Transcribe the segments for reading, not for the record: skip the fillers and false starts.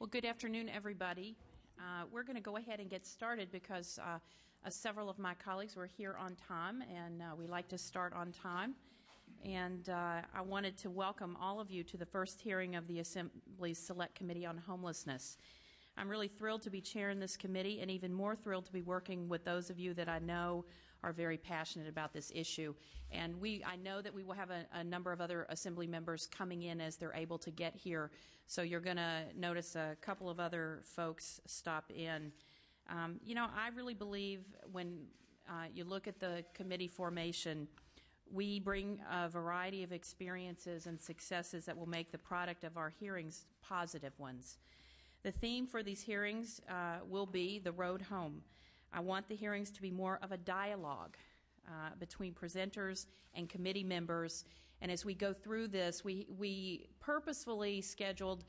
Well, good afternoon, everybody. We're going to go ahead and get started because several of my colleagues were here on time, and we like to start on time. And I wanted to welcome all of you to the first hearing of the Assembly's Select Committee on Homelessness. I'm really thrilled to be chairing this committee, and even more thrilled to be working with those of you that I know are very passionate about this issue. And I know that we will have a number of other Assembly members coming in as they're able to get here. So you're going to notice a couple of other folks stop in. I really believe when you look at the committee formation, we bring a variety of experiences and successes that will make the product of our hearings positive ones. The theme for these hearings will be the road home. I want the hearings to be more of a dialogue between presenters and committee members. And as we go through this, we purposefully scheduled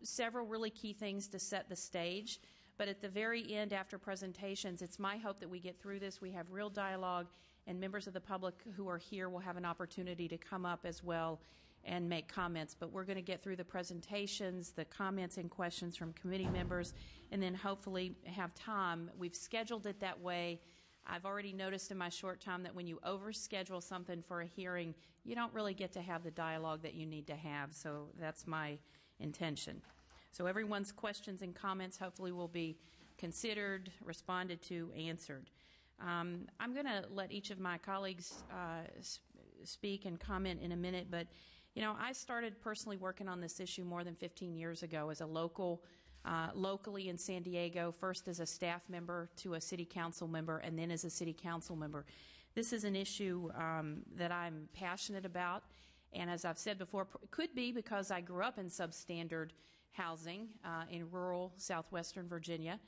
several really key things to set the stage. But at the very end, after presentations, it's my hope that we get through this, we have real dialogue, and members of the public who are here will have an opportunity to come up as well and make comments. But we're going to get through the presentations, the comments and questions from committee members, and then hopefully have time. We've scheduled it that way. I've already noticed in my short time that when you overschedule something for a hearing, you don't really get to have the dialogue that you need to have. So that's my intention. So everyone's questions and comments hopefully will be considered, responded to, answered. I'm going to let each of my colleagues speak and comment in a minute, but I started personally working on this issue more than 15 years ago as a locally in San Diego, first as a staff member to a city council member and then as a city council member. This is an issue that I'm passionate about, and as I've said before, it could be because I grew up in substandard housing in rural southwestern Virginia,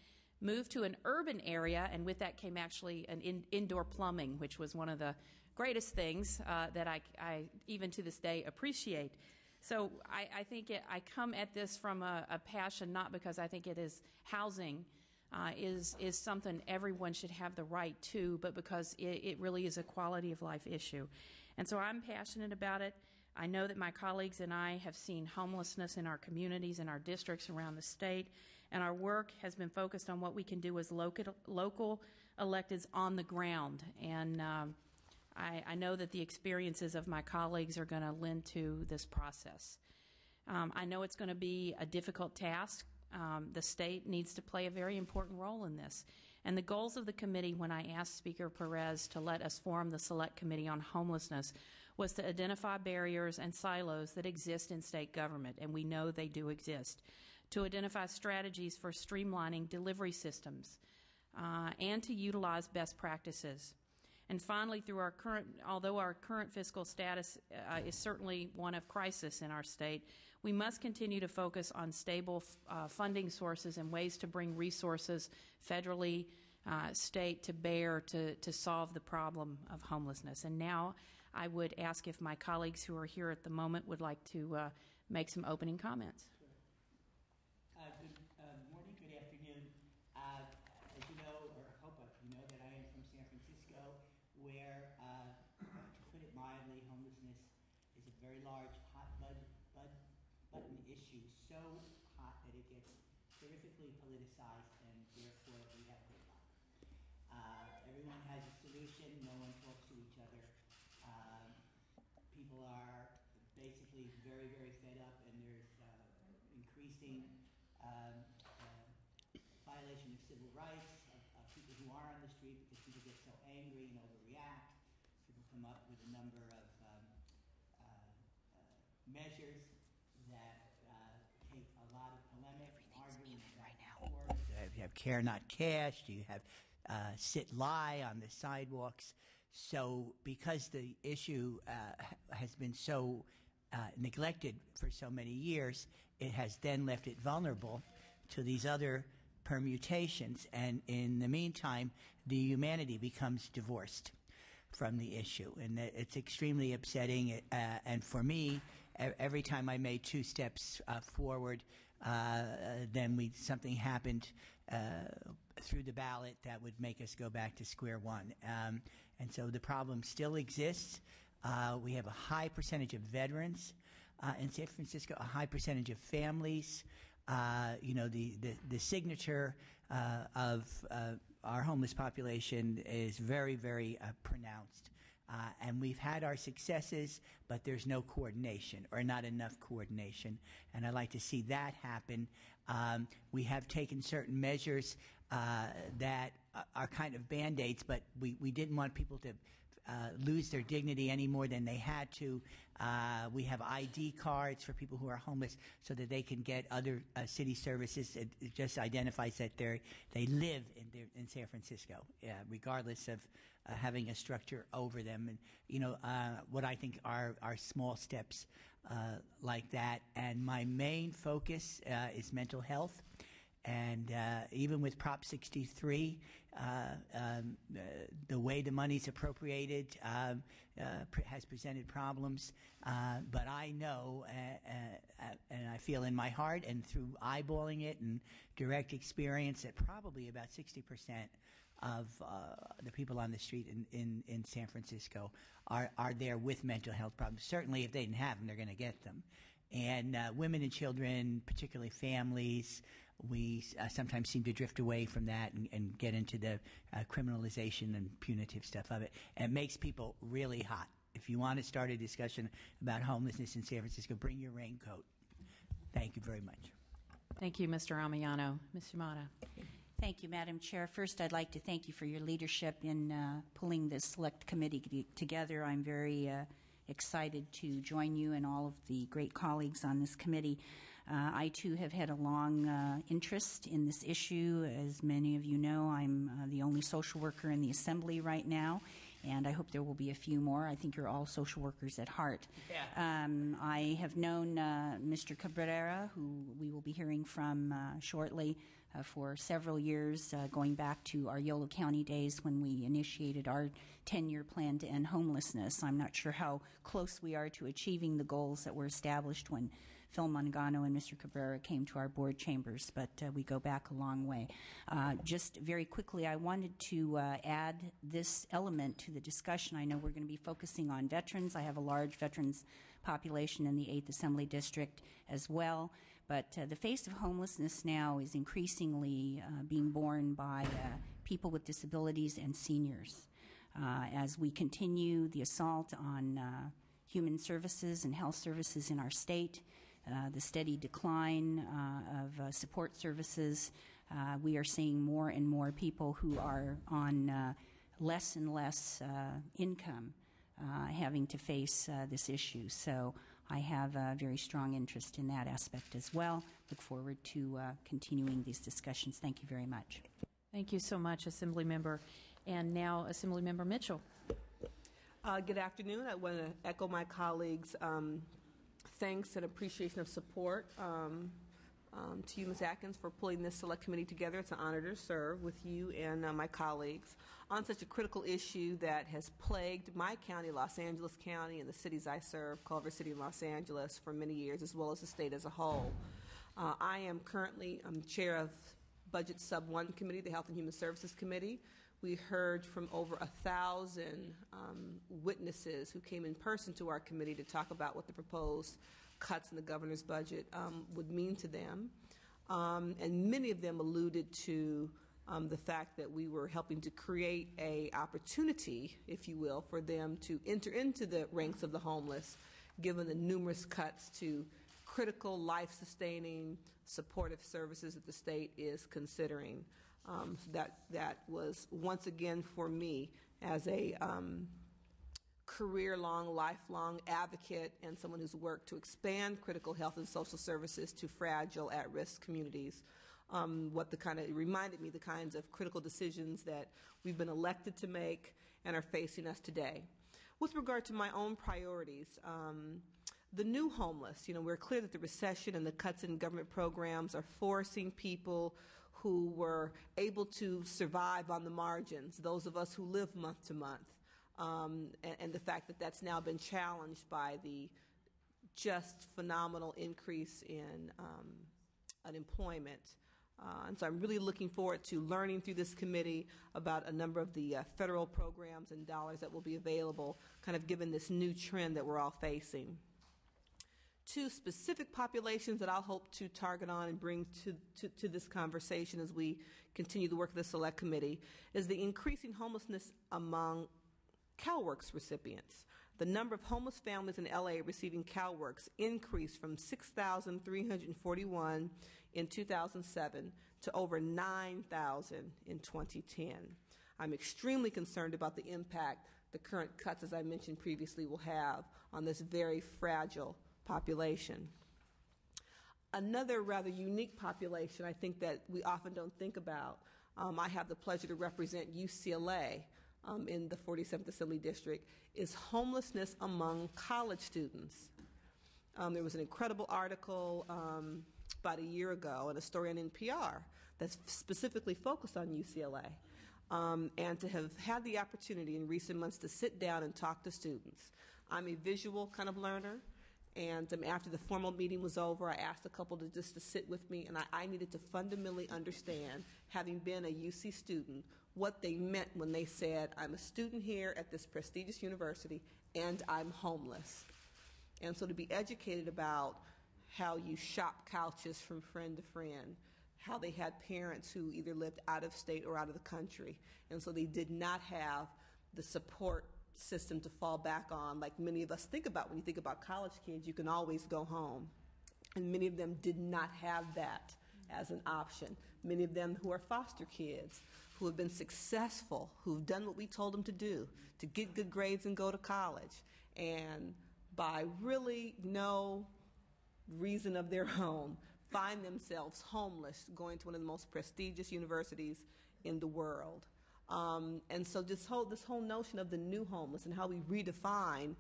moved to an urban area, and with that came actually an indoor plumbing, which was one of the greatest things that I even to this day appreciate. So I think I come at this from a passion, not because I think it is housing is something everyone should have the right to, but because it really is a quality of life issue. And so I'm passionate about it. I know that my colleagues and I have seen homelessness in our communities and our districts around the state, and our work has been focused on what we can do as local electeds on the ground. And I know that the experiences of my colleagues are going to lend to this process. I know it's going to be a difficult task. The state needs to play a very important role in this. And the goals of the committee when I asked Speaker Perez to let us form the Select Committee on Homelessness was to identify barriers and silos that exist in state government, and we know they do exist, to identify strategies for streamlining delivery systems, and to utilize best practices. And finally, although our current fiscal status is certainly one of crisis in our state, we must continue to focus on stable funding sources and ways to bring resources federally, state to bear to solve the problem of homelessness. And now I would ask if my colleagues who are here at the moment would like to make some opening comments. Good morning, good afternoon. As you know, or I hope you know, that I am from San Francisco, where, to put it mildly, homelessness is a very large hot button issue, so hot that it gets terrifically politicized, and therefore we have gridlock. Everyone has a solution, no one talks to each other. People are basically very, very fed up, and there's increasing violation of civil rights, of people who are on the street because people get so angry and overreact. People come up with a number of measures that take a lot of polemic and arguing back and forth. You have care not cash. You have sit lie on the sidewalks. So because the issue has been so neglected for so many years, it has then left it vulnerable to these other permutations, and in the meantime, the humanity becomes divorced from the issue, and it's extremely upsetting. And for me, every time I made two steps forward, then something happened through the ballot that would make us go back to square one. And so the problem still exists. We have a high percentage of veterans in San Francisco, a high percentage of families The signature of our homeless population is very, very pronounced. And we've had our successes, but there's no coordination or not enough coordination. And I'd like to see that happen. We have taken certain measures that are kind of Band-Aids, but we didn't want people to lose their dignity any more than they had to. We have ID cards for people who are homeless so that they can get other city services. It just identifies that they live in San Francisco, regardless of having a structure over them. And what I think are small steps like that. And my main focus is mental health. And even with Prop 63, the way the money's appropriated has presented problems. But I know, and I feel in my heart and through eyeballing it and direct experience, that probably about 60% of the people on the street in San Francisco are there with mental health problems. Certainly, if they didn't have them, they're going to get them. And women and children, particularly families, we sometimes seem to drift away from that and get into the criminalization and punitive stuff of it. And it makes people really hot. If you want to start a discussion about homelessness in San Francisco, bring your raincoat. Thank you very much. Thank you, Mr. Amiano. Ms. Yamada. Thank you, Madam Chair. First, I'd like to thank you for your leadership in pulling this select committee together. I'm very excited to join you and all of the great colleagues on this committee. I, too, have had a long interest in this issue. As many of you know, I'm the only social worker in the Assembly right now, and I hope there will be a few more. I think you're all social workers at heart. Yeah. I have known Mr. Cabrera, who we will be hearing from shortly, for several years, going back to our Yolo County days when we initiated our 10-year plan to end homelessness. I'm not sure how close we are to achieving the goals that were established when Phil Mangano and Mr. Cabrera came to our board chambers, but we go back a long way. Just very quickly, I wanted to add this element to the discussion. I know we're going to be focusing on veterans. I have a large veterans population in the 8th Assembly District as well. But the face of homelessness now is increasingly being borne by people with disabilities and seniors. As we continue the assault on human services and health services in our state, the steady decline of support services, we are seeing more and more people who are on less and less income having to face this issue. So I have a very strong interest in that aspect as well. Look forward to continuing these discussions. Thank you very much. Thank you so much, Assemblymember. And now, Assemblymember Mitchell. Good afternoon. I want to echo my colleagues' thanks and appreciation of support to you, Ms. Atkins, for pulling this select committee together. It's an honor to serve with you and my colleagues on such a critical issue that has plagued my county, Los Angeles County, and the cities I serve, Culver City and Los Angeles, for many years, as well as the state as a whole. I am currently chair of Budget Sub 1 Committee, the Health and Human Services Committee. We heard from over 1,000 witnesses who came in person to our committee to talk about what the proposed cuts in the governor's budget would mean to them. And many of them alluded to the fact that we were helping to create an opportunity, if you will, for them to enter into the ranks of the homeless, given the numerous cuts to critical, life-sustaining, supportive services that the state is considering. So that was, once again, for me, as a career-long, lifelong advocate and someone who's worked to expand critical health and social services to fragile, at-risk communities. It reminded me the kinds of critical decisions that we've been elected to make and are facing us today. With regard to my own priorities, the new homeless, we're clear that the recession and the cuts in government programs are forcing people who were able to survive on the margins, those of us who live month to month, and the fact that that's now been challenged by the just phenomenal increase in unemployment. And so I'm really looking forward to learning through this committee about a number of the federal programs and dollars that will be available, kind of given this new trend that we're all facing. Two specific populations that I'll hope to target on and bring to this conversation as we continue the work of the Select Committee is the increasing homelessness among CalWORKs recipients. The number of homeless families in LA receiving CalWORKs increased from 6,341 in 2007 to over 9,000 in 2010. I'm extremely concerned about the impact the current cuts, as I mentioned previously, will have on this very fragile population. Another rather unique population I think that we often don't think about, I have the pleasure to represent UCLA in the 47th Assembly District, is homelessness among college students. There was an incredible article about a year ago and a story on NPR that's specifically focused on UCLA. And to have had the opportunity in recent months to sit down and talk to students. I'm a visual kind of learner, and after the formal meeting was over, I asked a couple to sit with me, and I needed to fundamentally understand, having been a UC student, what they meant when they said, I'm a student here at this prestigious university, and I'm homeless. And so to be educated about how you shop couches from friend to friend, how they had parents who either lived out of state or out of the country, and so they did not have the support system to fall back on like many of us think about. When you think about college kids, you can always go home, and many of them did not have that as an option. Many of them who are foster kids, who have been successful, who've done what we told them to do, to get good grades and go to college, and by really no reason of their own, find themselves homeless going to one of the most prestigious universities in the world. And so this whole notion of the new homeless and how we redefine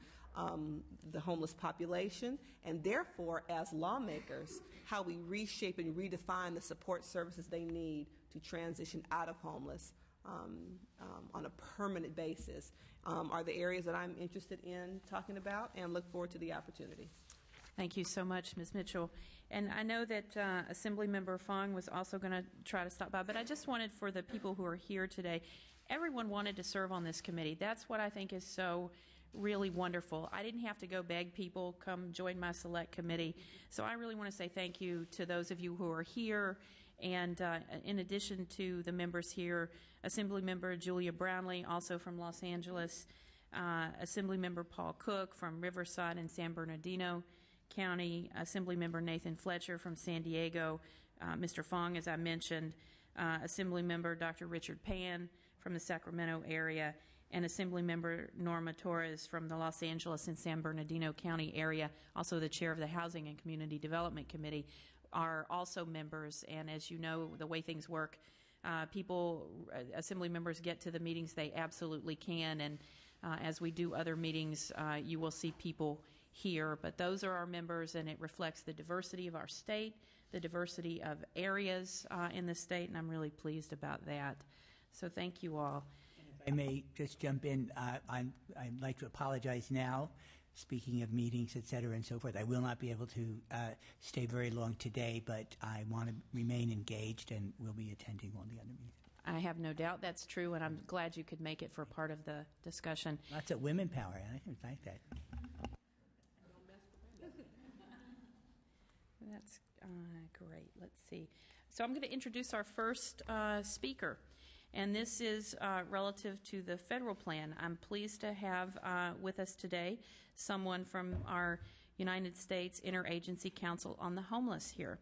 the homeless population, and therefore as lawmakers, how we reshape and redefine the support services they need to transition out of homeless on a permanent basis are the areas that I'm interested in talking about, and look forward to the opportunity. Thank you so much, Ms. Mitchell. And I know that Assemblymember Fong was also going to try to stop by, but I just wanted, for the people who are here today, everyone wanted to serve on this committee. That's what I think is so really wonderful. I didn't have to go beg people, come join my select committee. So I really want to say thank you to those of you who are here. And in addition to the members here, Assemblymember Julia Brownlee, also from Los Angeles, Assemblymember Paul Cook from Riverside and San Bernardino County, Assemblymember Nathan Fletcher from San Diego, Mr. Fong, as I mentioned, Assemblymember Dr. Richard Pan from the Sacramento area, and Assemblymember Norma Torres from the Los Angeles and San Bernardino County area, also the chair of the Housing and Community Development Committee, are also members. And as you know, the way things work, Assembly members get to the meetings they absolutely can, and as we do other meetings, you will see people here. But those are our members, and it reflects the diversity of our state, the diversity of areas in the state, and I'm really pleased about that. So thank you all. If I may just jump in, I'd like to apologize now. Speaking of meetings, et cetera, and so forth, I will not be able to stay very long today, but I want to remain engaged and will be attending all the other meetings. I have no doubt that's true, and I'm glad you could make it for part of the discussion. Lots of women power. I like that. That's great. Let's see. So I'm going to introduce our first speaker, and this is relative to the federal plan. I'm pleased to have with us today someone from our United States Interagency Council on the Homeless here.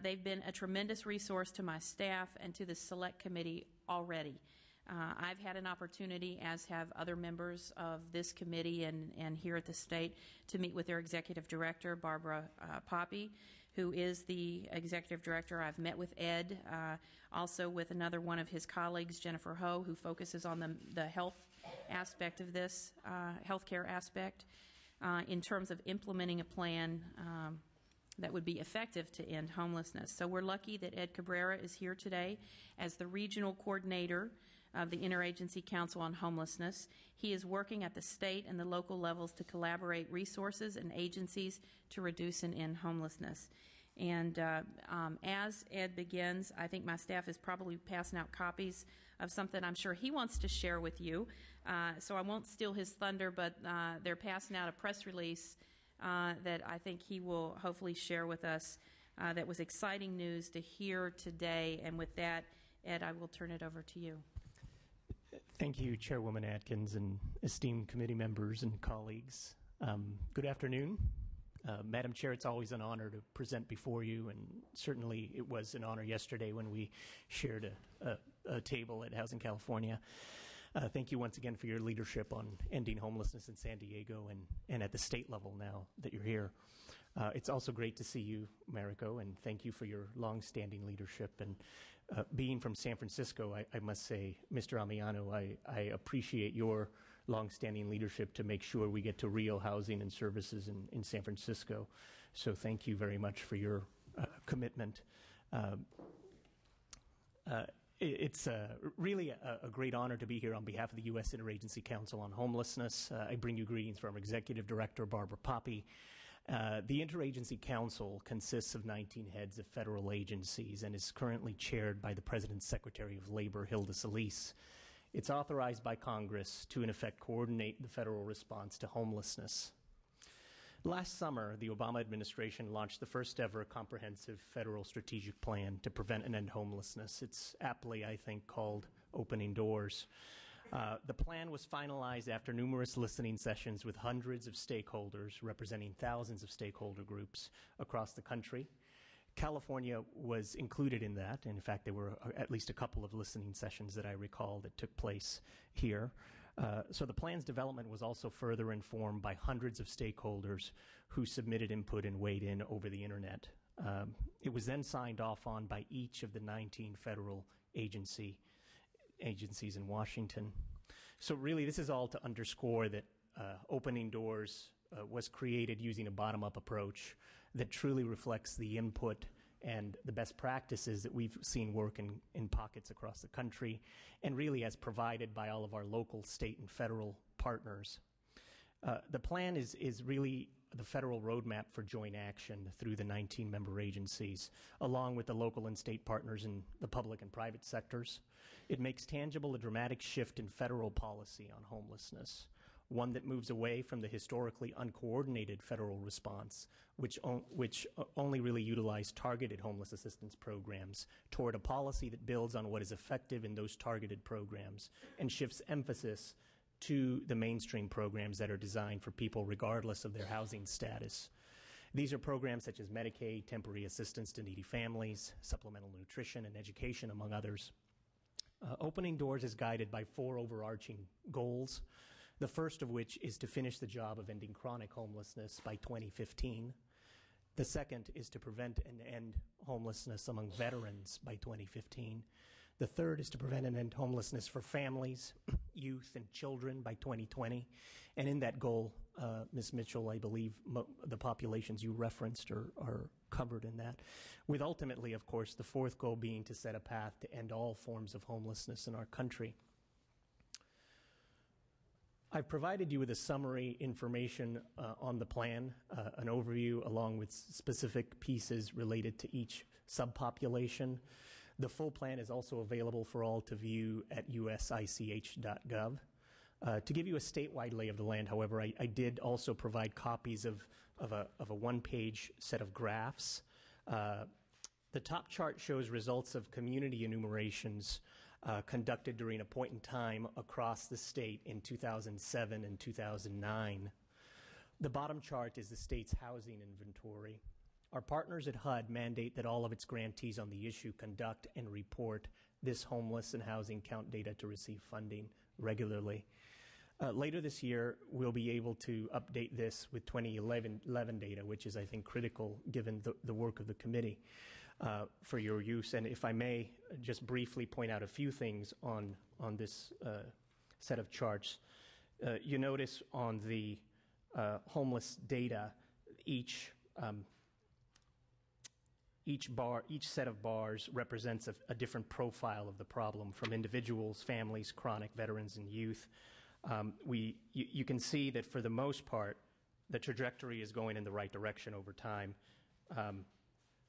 They've been a tremendous resource to my staff and to the Select Committee already. I've had an opportunity, as have other members of this committee and here at the state, to meet with their executive director, Barbara Poppy, who is the executive director. I've met with Ed, also with another one of his colleagues, Jennifer Ho, who focuses on the health aspect of this, healthcare aspect, in terms of implementing a plan that would be effective to end homelessness. So we're lucky that Ed Cabrera is here today as the regional coordinator of the Interagency Council on Homelessness. He is working at the state and the local levels to collaborate resources and agencies to reduce and end homelessness. And as Ed begins, I think my staff is probably passing out copies of something I'm sure he wants to share with you. So I won't steal his thunder, but they're passing out a press release that I think he will hopefully share with us. That was exciting news to hear today. And with that, Ed, I will turn it over to you. Thank you, Chairwoman Atkins, and esteemed committee members and colleagues. Good afternoon. Madam Chair, it's always an honor to present before you, and certainly it was an honor yesterday when we shared a table at Housing California. Thank you once again for your leadership on ending homelessness in San Diego and at the state level now that you're here. It's also great to see you, Mariko, and thank you for your long-standing leadership. And being from San Francisco, I must say, Mr. Amiano, I appreciate your long-standing leadership to make sure we get to real housing and services in San Francisco. So thank you very much for your commitment. It's really a great honor to be here on behalf of the U.S. Interagency Council on Homelessness. I bring you greetings from Executive Director Barbara Poppy. The Interagency Council consists of 19 heads of federal agencies and is currently chaired by the President's Secretary of Labor, Hilda Solis. It's authorized by Congress to, in effect, coordinate the federal response to homelessness. Last summer, the Obama administration launched the first ever comprehensive federal strategic plan to prevent and end homelessness. It's aptly, I think, called Opening Doors. The plan was finalized after numerous listening sessions with hundreds of stakeholders representing thousands of stakeholder groups across the country. California was included in that. In fact, there were at least a couple of listening sessions that I recall that took place here. So the plan's development was also further informed by hundreds of stakeholders who submitted input and weighed in over the internet. It was then signed off on by each of the 19 federal agencies in Washington. So really, this is all to underscore that Opening Doors was created using a bottom-up approach that truly reflects the input and the best practices that we've seen work in pockets across the country, and really as provided by all of our local, state, and federal partners. The plan is really the federal roadmap for joint action through the 19 member agencies, along with the local and state partners in the public and private sectors. It makes tangible a dramatic shift in federal policy on homelessness, one that moves away from the historically uncoordinated federal response, which only really utilized targeted homeless assistance programs, toward a policy that builds on what is effective in those targeted programs and shifts emphasis to the mainstream programs that are designed for people regardless of their housing status. These are programs such as Medicaid, temporary assistance to needy families, supplemental nutrition, and education, among others. Opening Doors is guided by 4 overarching goals, the first of which is to finish the job of ending chronic homelessness by 2015. The second is to prevent and end homelessness among veterans by 2015. The third is to prevent and end homelessness for families, youth, and children by 2020. And in that goal, Ms. Mitchell, I believe the populations you referenced are covered in that, with ultimately, of course, the fourth goal being to set a path to end all forms of homelessness in our country. I've provided you with a summary information on the plan, an overview along with specific pieces related to each subpopulation. The full plan is also available for all to view at usich.gov. To give you a statewide lay of the land, however, I did also provide copies of a one-page set of graphs. The top chart shows results of community enumerations conducted during a point in time across the state in 2007 and 2009. The bottom chart is the state's housing inventory. Our partners at HUD mandate that all of its grantees on the issue conduct and report this homeless and housing count data to receive funding regularly. Later this year, we'll be able to update this with 2011 data, which is, I think, critical given the work of the committee for your use. And if I may just briefly point out a few things on this set of charts. You notice on the homeless data, each set of bars represents a different profile of the problem, from individuals, families, chronic, veterans, and youth. You can see that for the most part, the trajectory is going in the right direction over time.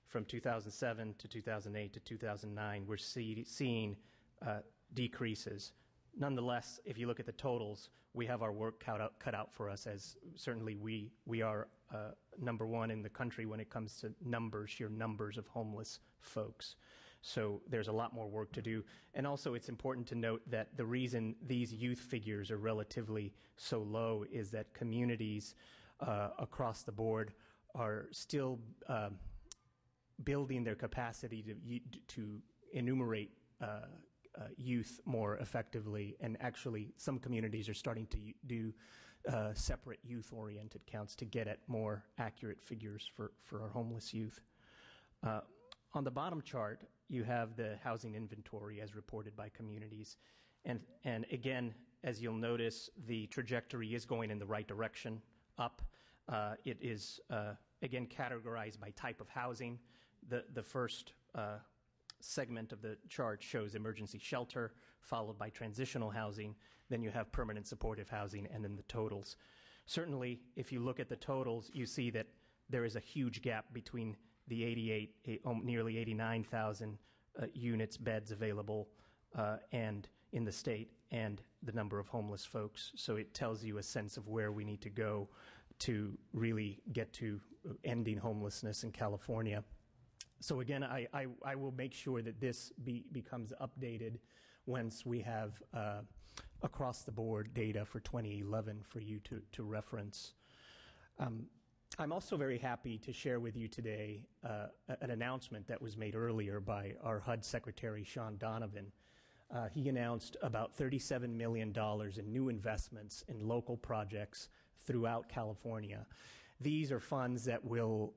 From 2007 to 2008 to 2009, we're seeing decreases. Nonetheless, if you look at the totals, we have our work cut out for us, as certainly we are number one in the country when it comes to sheer numbers of homeless folks. So there's a lot more work to do. And also it's important to note that the reason these youth figures are relatively so low is that communities across the board are still building their capacity to enumerate youth more effectively, and actually some communities are starting to do separate youth-oriented counts to get at more accurate figures for our homeless youth. On the bottom chart, you have the housing inventory as reported by communities. And again, as you'll notice, the trajectory is going in the right direction, up. It is, again, categorized by type of housing. The first segment of the chart shows emergency shelter, followed by transitional housing. Then you have permanent supportive housing, and then the totals. Certainly, if you look at the totals, you see that there is a huge gap between the nearly 89,000 units, beds available and in the state, and the number of homeless folks. So it tells you a sense of where we need to go to really get to ending homelessness in California. So again, I will make sure that this becomes updated once we have across-the-board data for 2011 for you to reference. I'm also very happy to share with you today an announcement that was made earlier by our HUD Secretary, Sean Donovan. He announced about $37 million in new investments in local projects throughout California. These are funds that will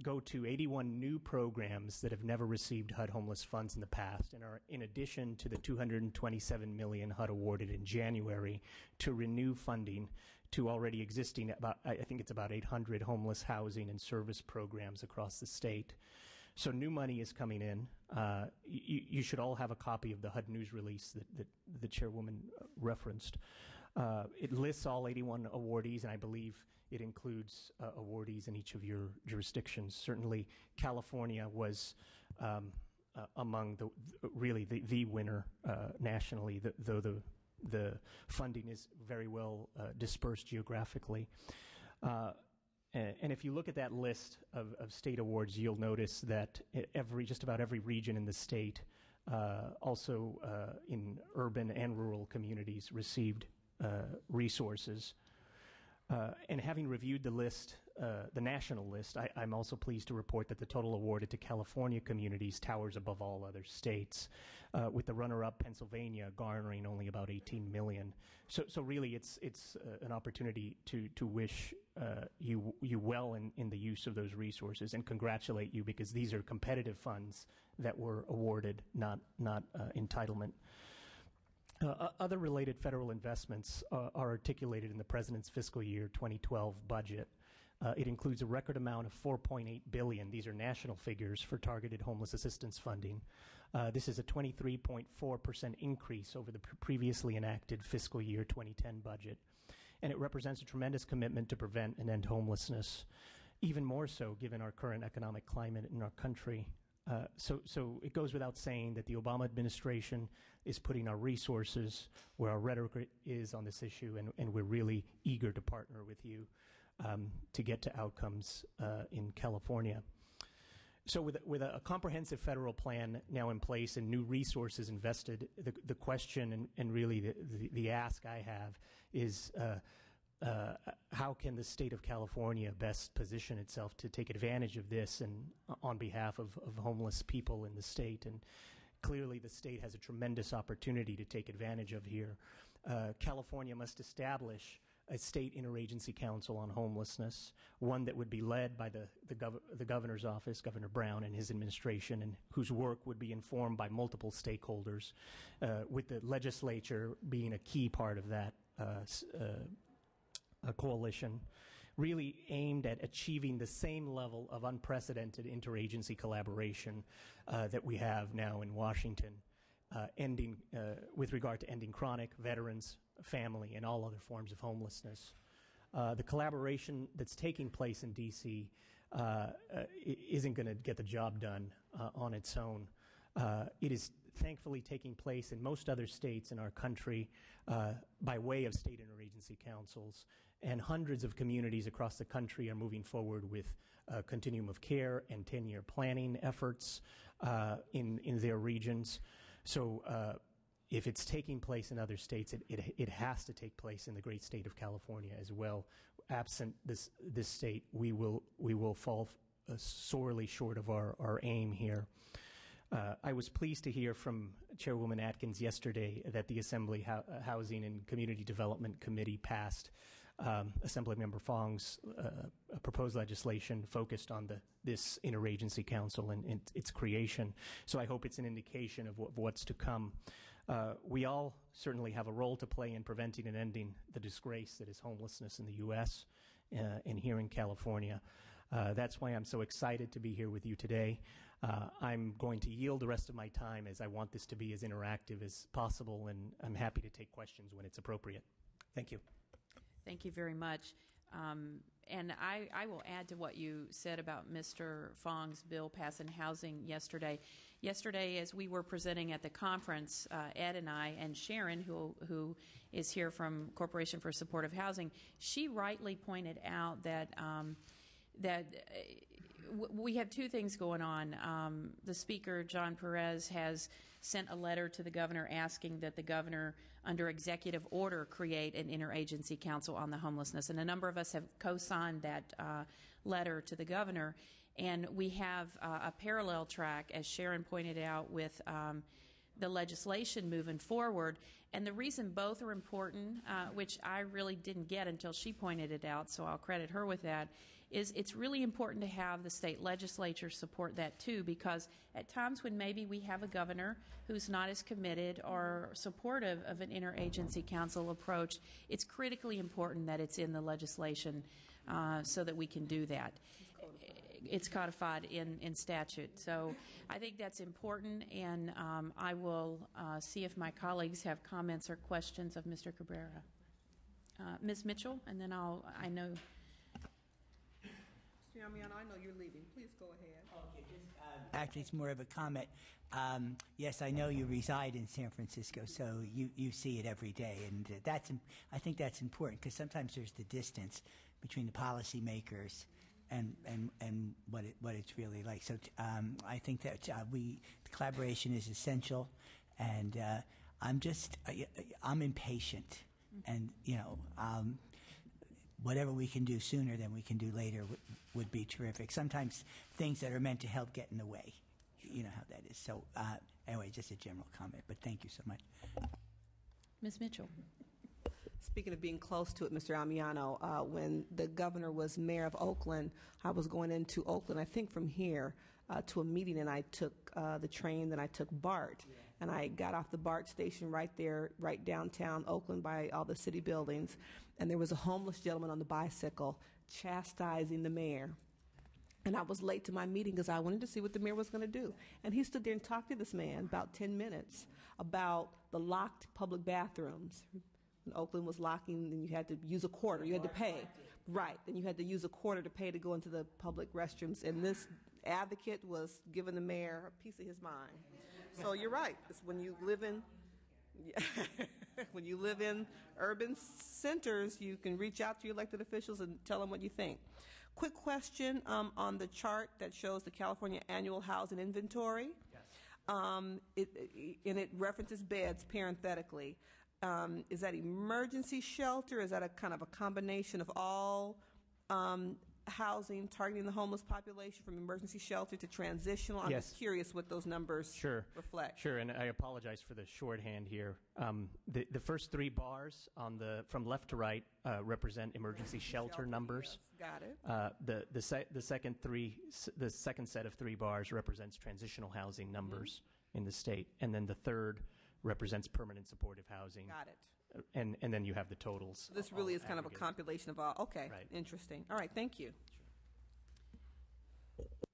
go to 81 new programs that have never received HUD homeless funds in the past, and are in addition to the $227 million HUD awarded in January to renew funding to already existing I think it's about 800 homeless housing and service programs across the state. So new money is coming in. You should all have a copy of the HUD news release that the chairwoman referenced. It lists all 81 awardees, and I believe it includes awardees in each of your jurisdictions. Certainly, California was among the winner nationally, though the funding is very well dispersed geographically. And if you look at that list of state awards, you'll notice that just about every region in the state, also in urban and rural communities, received resources. And having reviewed the list, the national list, I'm also pleased to report that the total awarded to California communities towers above all other states, with the runner-up Pennsylvania garnering only about $18 million. So really, it's an opportunity to wish you well in the use of those resources and congratulate you, because these are competitive funds that were awarded, not entitlement. Other related federal investments are articulated in the President's fiscal year 2012 budget. It includes a record amount of $4.8 billion. These are national figures for targeted homeless assistance funding. This is a 23.4% increase over the previously enacted fiscal year 2010 budget. And it represents a tremendous commitment to prevent and end homelessness, even more so given our current economic climate in our country. So it goes without saying that the Obama administration is putting our resources where our rhetoric is on this issue, and we're really eager to partner with you to get to outcomes in California. So with a comprehensive federal plan now in place and new resources invested, the question and really the ask I have is how can the state of California best position itself to take advantage of this and on behalf of homeless people in the state? And clearly the state has a tremendous opportunity to take advantage of here. California must establish a state interagency council on homelessness, one that would be led by the governor's office, Governor Brown and his administration, and whose work would be informed by multiple stakeholders, with the legislature being a key part of that a coalition, really aimed at achieving the same level of unprecedented interagency collaboration that we have now in Washington, with regard to ending chronic, veterans, family, and all other forms of homelessness. The collaboration that's taking place in D.C. Isn't going to get the job done on its own. It is thankfully taking place in most other states in our country by way of state interagency councils. And hundreds of communities across the country are moving forward with continuum of care and 10-year planning efforts in their regions. So if it's taking place in other states, it has to take place in the great state of California as well. Absent this state, we will fall sorely short of our aim here. I was pleased to hear from Chairwoman Atkins yesterday that the Assembly Housing and Community Development Committee passed Assemblymember Fong's proposed legislation focused on this interagency council and its creation. So I hope it's an indication of what's to come. We all certainly have a role to play in preventing and ending the disgrace that is homelessness in the U.S. And here in California. That's why I'm so excited to be here with you today. I'm going to yield the rest of my time as I want this to be as interactive as possible, and I'm happy to take questions when it's appropriate. Thank you. Thank you very much. And I will add to what you said about Mr. Fong's bill passing housing yesterday. Yesterday, as we were presenting at the conference, Ed and I and Sharon, who is here from Corporation for Supportive Housing, she rightly pointed out that we have two things going on. The Speaker, John Perez, has sent a letter to the governor asking that the governor, under executive order, create an interagency council on the homelessness. And a number of us have co-signed that letter to the governor. And we have a parallel track, as Sharon pointed out, with the legislation moving forward. And the reason both are important, which I really didn't get until she pointed it out, so I'll credit her with that, is it's really important to have the state legislature support that too, because at times when maybe we have a governor who's not as committed or supportive of an interagency council approach, it's critically important that it's in the legislation so that we can do that. It's codified in statute. So I think that's important, and I will see if my colleagues have comments or questions of Mr. Cabrera. Ms. Mitchell, and then I know. Mr. Yamiano, I know you're leaving. Please go ahead. Okay, actually, it's more of a comment. Yes, I know you reside in San Francisco, so you see it every day, and I think that's important because sometimes there's the distance between the policymakers and what it's really like. So I think that the collaboration is essential, and I'm impatient, and whatever we can do sooner than we can do later would be terrific. Sometimes things that are meant to help get in the way. You know how that is. So anyway, just a general comment, but thank you so much. Ms. Mitchell. Speaking of being close to it, Mr. Amiano, when the governor was mayor of Oakland, I was going into Oakland, I think from here, to a meeting, and I took the train, then I took BART. Yeah. And I got off the BART station right there, right downtown Oakland by all the city buildings, and there was a homeless gentleman on the bicycle chastising the mayor. And I was late to my meeting because I wanted to see what the mayor was going to do. And he stood there and talked to this man about 10 minutes about the locked public bathrooms. When Oakland was locking, and you had to use a quarter. You had to pay. Right. And you had to use a quarter to pay to go into the public restrooms. And this advocate was giving the mayor a piece of his mind. So you're right. It's when you live in urban centers, you can reach out to your elected officials and tell them what you think. Quick question on the chart that shows the California Annual Housing Inventory. Yes. It references beds parenthetically. Is that emergency shelter? Is that a kind of a combination of all housing targeting the homeless population, from emergency shelter to transitional? I'm just curious what those numbers reflect. Sure, and I apologize for the shorthand here. The first three bars from left to right represent emergency shelter numbers. Yes, got it. The second set of three bars represents transitional housing numbers in the state, and then the third represents permanent supportive housing. Got it. And then you have the totals. So this really is kind of a compilation of all. Okay, right. Interesting. All right, thank you.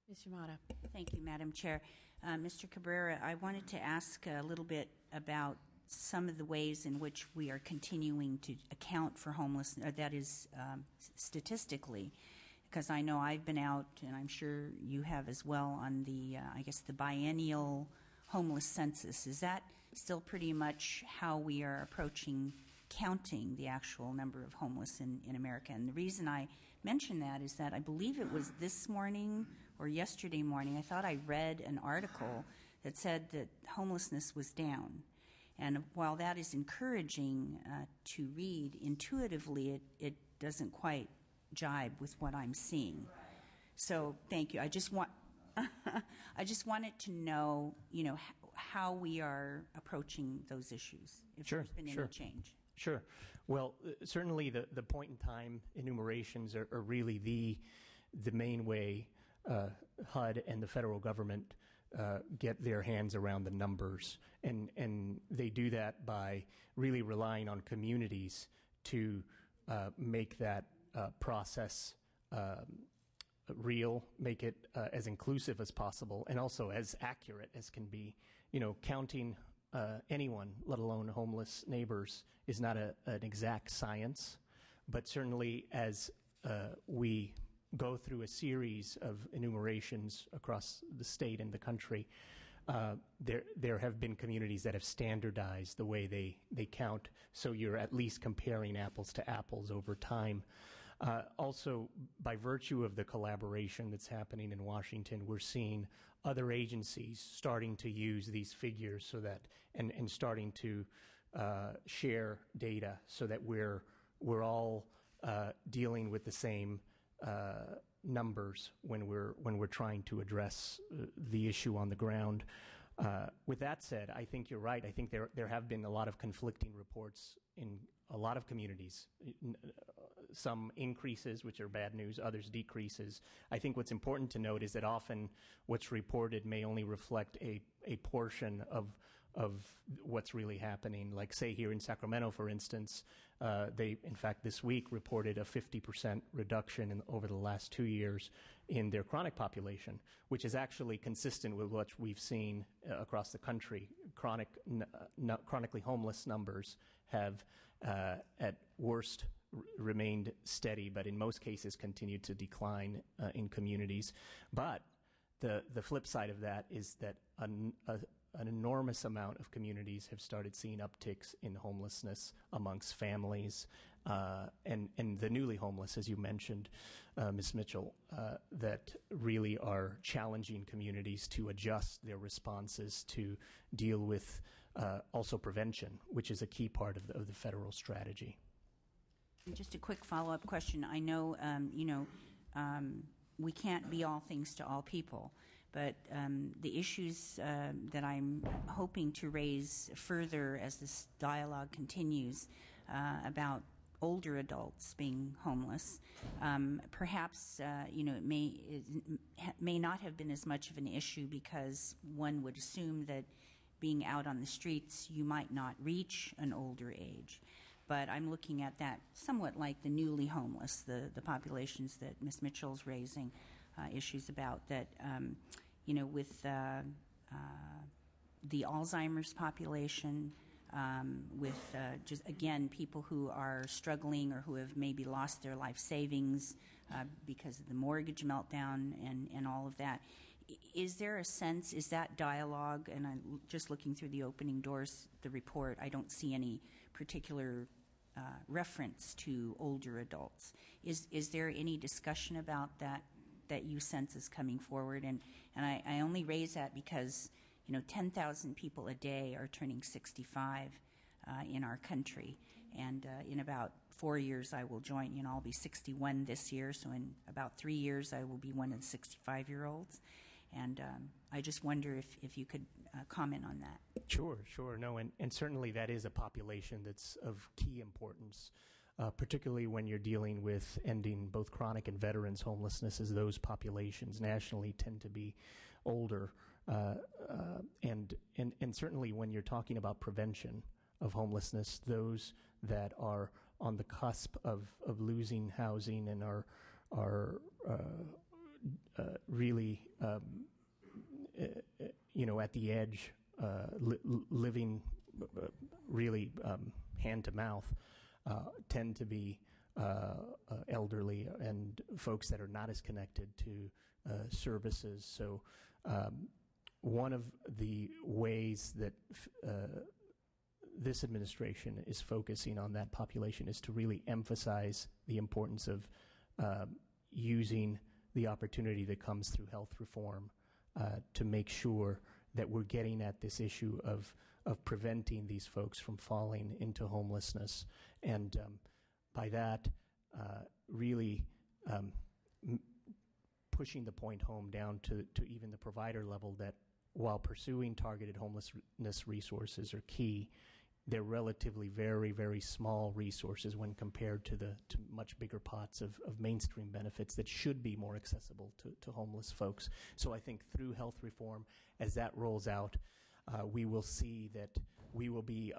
Ms. Yamada. Thank you, Madam Chair. Mr. Cabrera, I wanted to ask a little bit about some of the ways in which we are continuing to account for homelessness, that is statistically, because I know I've been out, and I'm sure you have as well, on the, I guess, the biennial homeless census. Is that still pretty much how we are approaching counting the actual number of homeless in America? And the reason I mention that is that I believe it was this morning or yesterday morning, I thought I read an article that said that homelessness was down. And while that is encouraging to read, intuitively it doesn't quite jibe with what I'm seeing. So thank you. I just wanted to know, how we are approaching those issues, if Sure, there's been any change. Sure. Well, certainly the point in time enumerations are really the main way HUD and the federal government get their hands around the numbers, and they do that by really relying on communities to make that process real, make it as inclusive as possible, and also as accurate as can be. Counting anyone, let alone homeless neighbors, is not an exact science, but certainly as we go through a series of enumerations across the state and the country, there have been communities that have standardized the way they count, so you're at least comparing apples to apples over time. Also, by virtue of the collaboration that's happening in Washington, we're seeing other agencies starting to use these figures so that and starting to share data so that we're all dealing with the same numbers when we're trying to address the issue on the ground. With that said, I think you're right. I think there have been a lot of conflicting reports in a lot of communities. Some increases, which are bad news, others decreases. I think what's important to note is that often what's reported may only reflect a portion of what's really happening. Like, say, here in Sacramento, for instance, they, in fact, this week reported a 50% reduction over the last 2 years in their chronic population, which is actually consistent with what we've seen across the country. Chronically homeless numbers have, at worst, remained steady, but in most cases continued to decline in communities. But the flip side of that is that an enormous amount of communities have started seeing upticks in homelessness amongst families and the newly homeless, as you mentioned, Ms. Mitchell, that really are challenging communities to adjust their responses to deal with also prevention, which is a key part of the federal strategy. And just a quick follow-up question. I know, we can't be all things to all people, but the issues that I'm hoping to raise further as this dialogue continues about older adults being homeless, perhaps it may not have been as much of an issue because one would assume that being out on the streets you might not reach an older age. But I'm looking at that somewhat like the newly homeless, the populations that Ms. Mitchell's raising issues about, that with the Alzheimer's population, with just, again, people who are struggling or who have maybe lost their life savings because of the mortgage meltdown and all of that. Is there a sense, is that dialogue, and I'm just looking through the opening doors, the report, I don't see any particular reference to older adults. Is there any discussion about that you sense is coming forward? And I only raise that because 10,000 people a day are turning 65 in our country, and in about 4 years I will join. I'll be 61 this year, so in about 3 years I will be one of the 65-year-olds. And I just wonder if you could comment on that. Sure. No, and certainly that is a population that's of key importance, particularly when you're dealing with ending both chronic and veterans homelessness, as those populations nationally tend to be older. And certainly when you're talking about prevention of homelessness, those that are on the cusp of losing housing and are really at the edge, living really hand to mouth, tend to be elderly and folks that are not as connected to services. So one of the ways that this administration is focusing on that population is to really emphasize the importance of using the opportunity that comes through health reform to make sure that we're getting at this issue of preventing these folks from falling into homelessness. And by that, really pushing the point home down to even the provider level that while pursuing targeted homelessness resources are key, they're relatively very, very small resources when compared to much bigger pots of mainstream benefits that should be more accessible to homeless folks. So I think through health reform, as that rolls out, we will see that we will be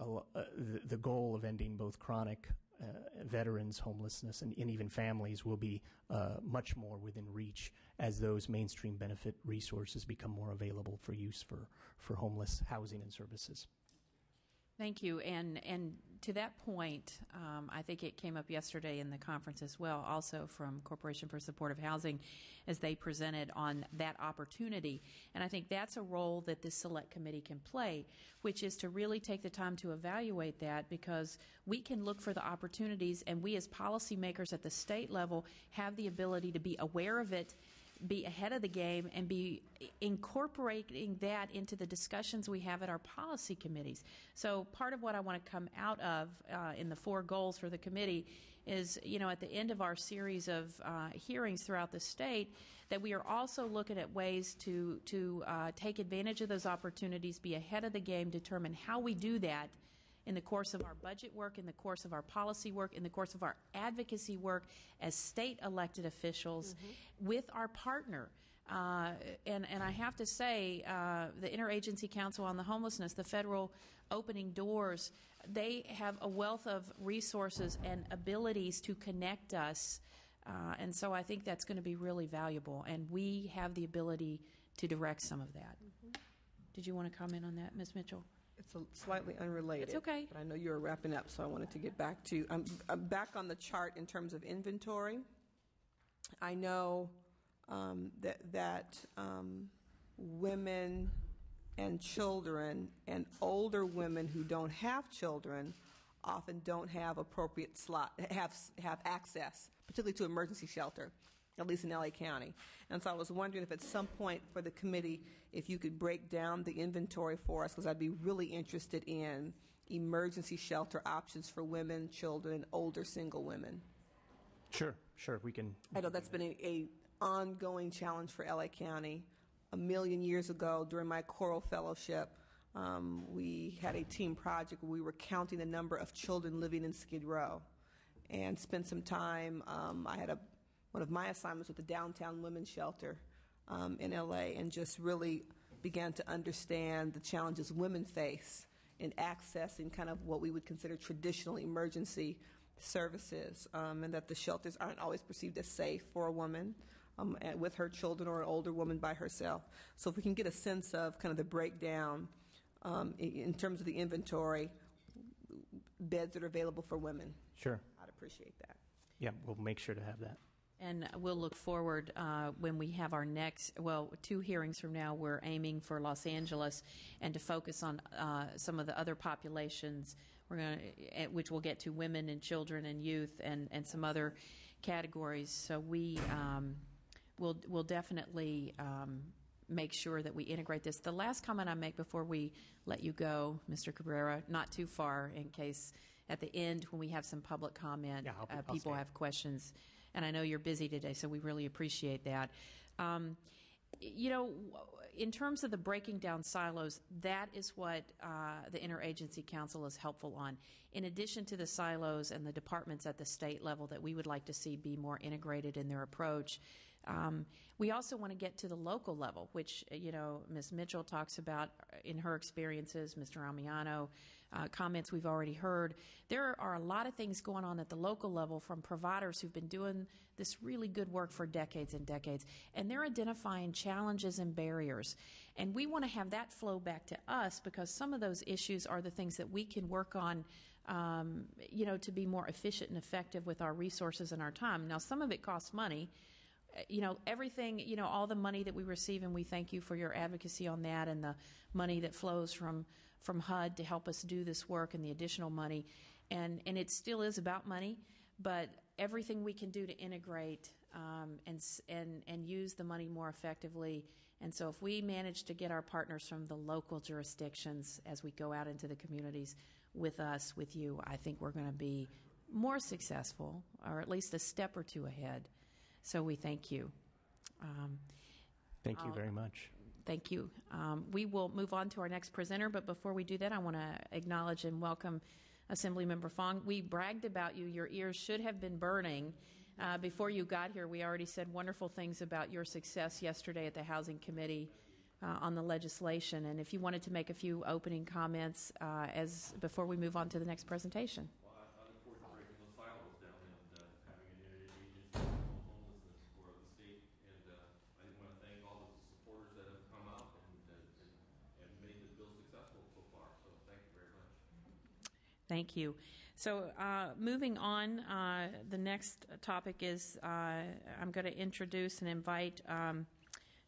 the goal of ending both chronic veterans homelessness and even families will be much more within reach as those mainstream benefit resources become more available for use for homeless housing and services. Thank you. And to that point, I think it came up yesterday in the conference as well, also from Corporation for Supportive Housing, as they presented on that opportunity. And I think that's a role that this select committee can play, which is to really take the time to evaluate that, because we can look for the opportunities, and we as policymakers at the state level have the ability to be aware of it, be ahead of the game, and be incorporating that into the discussions we have at our policy committees. So part of what I want to come out of in the 4 goals for the committee is, at the end of our series of hearings throughout the state, that we are also looking at ways to take advantage of those opportunities, be ahead of the game, determine how we do that in the course of our budget work, in the course of our policy work, in the course of our advocacy work as state elected officials with our partner. And I have to say, the Interagency Council on the Homelessness, the federal opening doors, they have a wealth of resources and abilities to connect us. And so I think that's going to be really valuable. And we have the ability to direct some of that. Did you want to comment on that, Ms. Mitchell? It's slightly unrelated. It's okay. But I know you were wrapping up, so I wanted to get back to I'm back on the chart in terms of inventory. I know that women and children and older women who don't have children often don't have appropriate have access, particularly to emergency shelter, at least in LA County. And so I was wondering if at some point for the committee, if you could break down the inventory for us, because I'd be really interested in emergency shelter options for women, children, and older single women. Sure, we can. I know that's been a ongoing challenge for LA County. A million years ago, during my choral fellowship, we had a team project where we were counting the number of children living in Skid Row, and spent some time. I had one of my assignments with the Downtown Women's Shelter in LA, and just really began to understand the challenges women face in accessing kind of what we would consider traditional emergency services, and that the shelters aren't always perceived as safe for a woman with her children or an older woman by herself. So if we can get a sense of kind of the breakdown in terms of the inventory, beds that are available for women. Sure. I'd appreciate that. Yeah, we'll make sure to have that. And we'll look forward when we have our next, 2 hearings from now, we're aiming for Los Angeles, and to focus on some of the other populations, which we'll get to women and children and youth and some other categories. So we'll definitely make sure that we integrate this. The last comment I make before we let you go, Mr. Cabrera, not too far, in case at the end when we have some public comment, people have questions. And I know you're busy today, so we really appreciate that. In terms of the breaking down silos, that is what the Interagency Council is helpful on. In addition to the silos and the departments at the state level that we would like to see be more integrated in their approach, we also want to get to the local level, which, Ms. Mitchell talks about in her experiences, Mr. Amiano, comments we've already heard. There are a lot of things going on at the local level from providers who've been doing this really good work for decades and decades, and they're identifying challenges and barriers. And we want to have that flow back to us, because some of those issues are the things that we can work on to be more efficient and effective with our resources and our time. Now, some of it costs money. everything, all the money that we receive, and we thank you for your advocacy on that, and the money that flows from HUD to help us do this work, and the additional money. And it still is about money, but everything we can do to integrate and use the money more effectively. And so if we manage to get our partners from the local jurisdictions as we go out into the communities with us, with you, I think we're going to be more successful, or at least a step or two ahead. So we thank you. Thank you very much. Thank you. We will move on to our next presenter, but before we do that, I want to acknowledge and welcome Assemblymember Fong. We bragged about you. Your ears should have been burning. Before you got here, we already said wonderful things about your success yesterday at the Housing Committee on the legislation. And if you wanted to make a few opening comments before we move on to the next presentation. Well, I look forward to breaking those silos down and having an interagency council on homelessness for the state. And I want to thank all the supporters that have come out and made the bill successful so far. So thank you very much. Thank you. So moving on, the next topic is I'm going to introduce and invite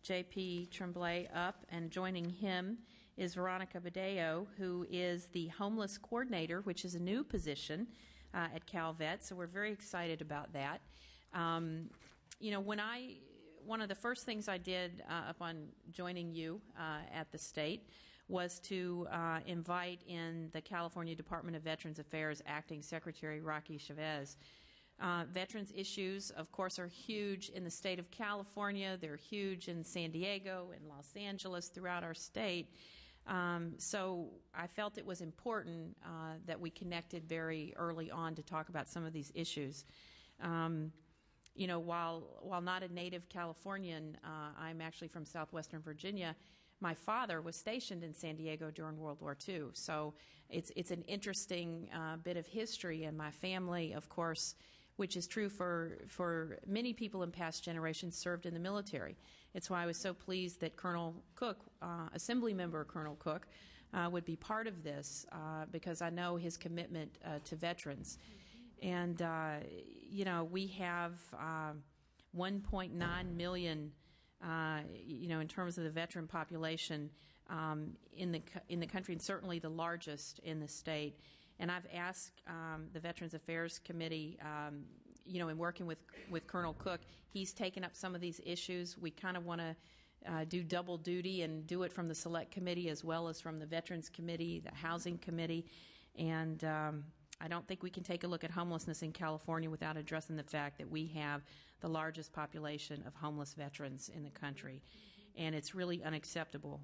J.P. Tremblay up, and joining him is Veronica Badeo, who is the homeless coordinator, which is a new position at CalVet. So we're very excited about that. One of the first things I did upon joining you at the state was to invite in the California Department of Veterans Affairs Acting Secretary Rocky Chavez. Veterans issues, of course, are huge in the state of California. They're huge in San Diego and Los Angeles, throughout our state. So I felt it was important that we connected very early on to talk about some of these issues. While not a native Californian, I'm actually from southwestern Virginia. My father was stationed in San Diego during World War II, so it's an interesting bit of history. And my family, of course, which is true for many people in past generations, served in the military. It's why I was so pleased that Colonel Cook, Assemblymember Colonel Cook, would be part of this because I know his commitment to veterans. And, we have 1.9 million in terms of the veteran population in the country, and certainly the largest in the state. And I've asked the Veterans Affairs Committee, in working with Colonel Cook, he's taken up some of these issues. We kind of want to do double duty and do it from the Select Committee as well as from the Veterans Committee, the Housing Committee. And I don't think we can take a look at homelessness in California without addressing the fact that we have the largest population of homeless veterans in the country. And it's really unacceptable.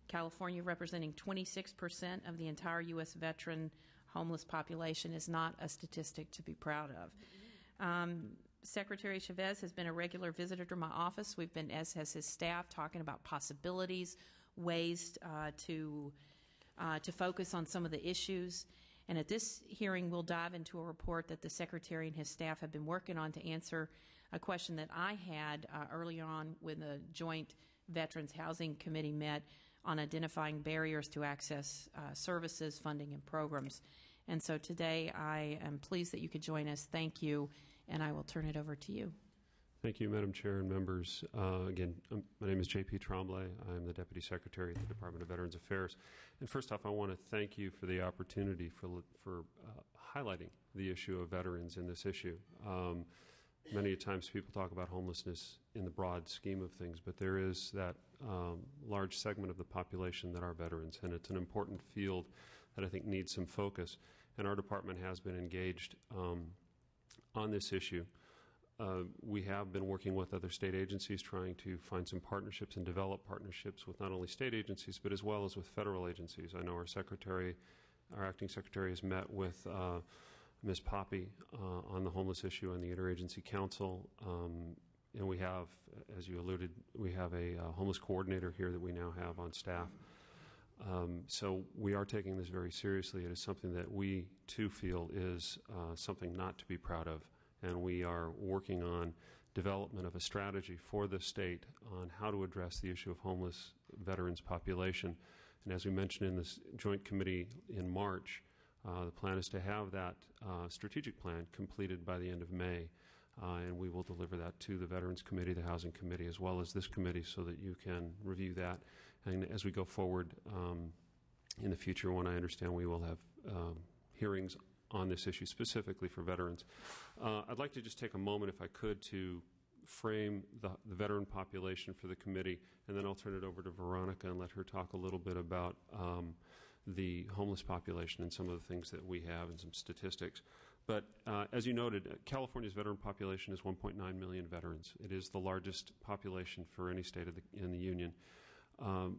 California, representing 26% of the entire U.S. veteran homeless population, is not a statistic to be proud of. Secretary Chavez has been a regular visitor to my office. We've been, as has his staff, talking about possibilities, ways to focus on some of the issues. And at this hearing, we'll dive into a report that the Secretary and his staff have been working on to answer a question that I had early on when the Joint Veterans Housing Committee met on identifying barriers to access services, funding, and programs. And so today, I am pleased that you could join us. Thank you, and I will turn it over to you. Thank you, Madam Chair and members. Again, my name is J.P. Tremblay. I'm the Deputy Secretary at the Department of Veterans Affairs. And first off, I want to thank you for the opportunity for highlighting the issue of veterans in this issue. Many times people talk about homelessness in the broad scheme of things, but there is that large segment of the population that are veterans, and it's an important field that I think needs some focus. And our department has been engaged on this issue. We have been working with other state agencies trying to find some partnerships and develop partnerships with not only state agencies but as well as with federal agencies. I know our acting secretary has met with Ms. Poppy on the homeless issue and the Interagency Council. And we have, as you alluded, we have a homeless coordinator here that we now have on staff. So we are taking this very seriously. It is something that we too feel is something not to be proud of. And we are working on development of a strategy for the state on how to address the issue of homeless veterans population. And as we mentioned in this joint committee in March, the plan is to have that strategic plan completed by the end of May. and we will deliver that to the Veterans Committee, the Housing Committee, as well as this committee, so that you can review that. And as we go forward in the future, when I understand we will have hearings on this issue specifically for veterans. I'd like to just take a moment, if I could, to frame the veteran population for the committee, and then I'll turn it over to Veronica and let her talk a little bit about the homeless population and some of the things that we have and some statistics. But as you noted, California's veteran population is 1.9 million veterans. It is the largest population for any state in the Union.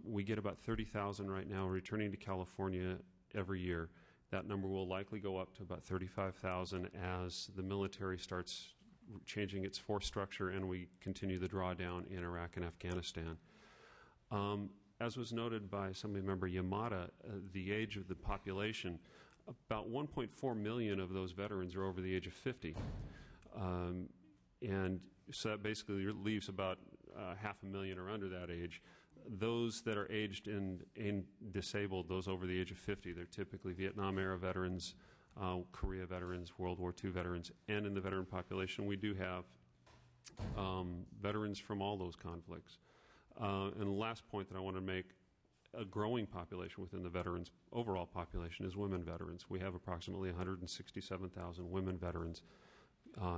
We get about 30,000 right now returning to California every year. That number will likely go up to about 35,000 as the military starts changing its force structure and we continue the drawdown in Iraq and Afghanistan. As was noted by Assembly Member Yamada, the age of the population, about 1.4 million of those veterans are over the age of 50. And so that basically leaves about 500,000 are under that age. Those that are aged and disabled, those over the age of 50, they're typically Vietnam-era veterans, Korea veterans, World War II veterans, and in the veteran population we do have veterans from all those conflicts. And the last point that I want to make, a growing population within the veterans overall population is women veterans. We have approximately 167,000 women veterans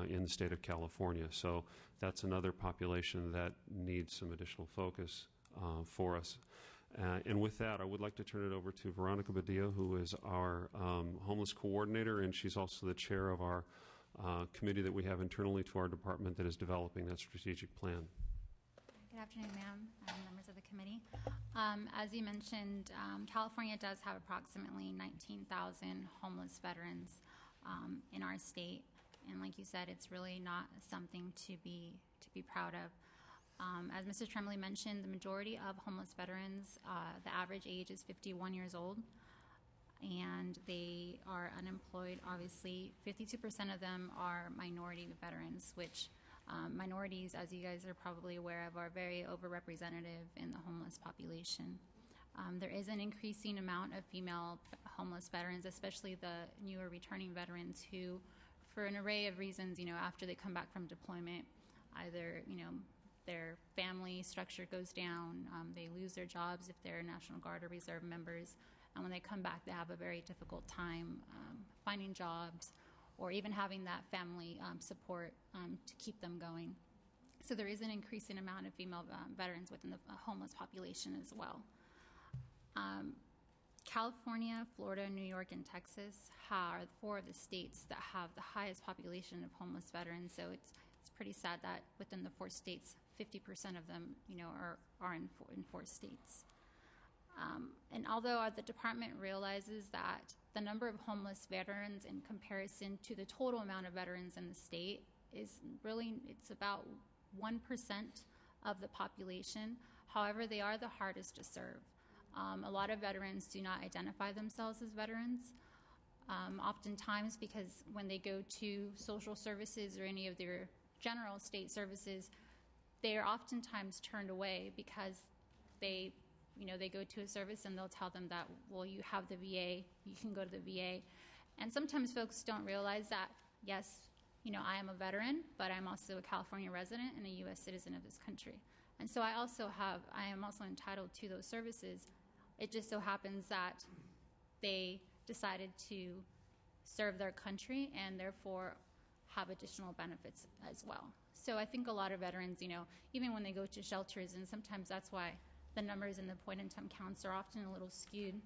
in the state of California. So that's another population that needs some additional focus for us. And with that, I would like to turn it over to Veronica Badillo, who is our homeless coordinator, and she's also the chair of our committee that we have internally to our department that is developing that strategic plan. Good afternoon, ma'am, and members of the committee. As you mentioned, California does have approximately 19,000 homeless veterans in our state, and like you said, it's really not something to be proud of. As Mr. Tremblay mentioned, the majority of homeless veterans, the average age is 51 years old, and they are unemployed. Obviously, 52% of them are minority veterans, which minorities, as you guys are probably aware of, are very overrepresented in the homeless population. There is an increasing amount of female homeless veterans, especially the newer returning veterans who, for an array of reasons, after they come back from deployment, either, their family structure goes down, they lose their jobs if they're National Guard or Reserve members, and when they come back, they have a very difficult time finding jobs or even having that family support to keep them going. So there is an increasing amount of female veterans within the homeless population as well. California, Florida, New York, and Texas are 4 of the states that have the highest population of homeless veterans. So it's pretty sad that within the 4 states, 50% of them, are in 4 states. And although the department realizes that the number of homeless veterans in comparison to the total amount of veterans in the state is really, it's about 1% of the population. However, they are the hardest to serve. A lot of veterans do not identify themselves as veterans, oftentimes because when they go to social services or any of their general state services, they are oftentimes turned away because they go to a service and they'll tell them that, well, you have the VA, you can go to the VA. And sometimes folks don't realize that, yes, I am a veteran, but I'm also a California resident and a U.S. citizen of this country. And so I am also entitled to those services. It just so happens that they decided to serve their country and therefore have additional benefits as well. So I think a lot of veterans, even when they go to shelters, and sometimes that's why the numbers in the point-in-time counts are often a little skewed,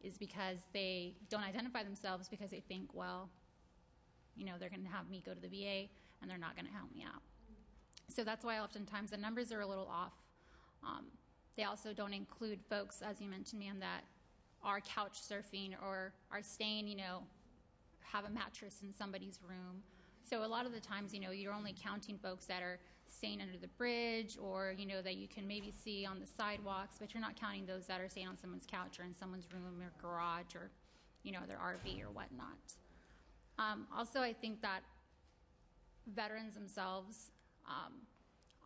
is because they don't identify themselves because they think, well, they're going to have me go to the VA and they're not going to help me out. So that's why oftentimes the numbers are a little off. They also don't include folks, as you mentioned, ma'am, that are couch surfing or are staying, have a mattress in somebody's room. So a lot of the times, you're only counting folks that are staying under the bridge or, that you can maybe see on the sidewalks, but you're not counting those that are staying on someone's couch or in someone's room or garage or, their RV or whatnot. Also, I think that veterans themselves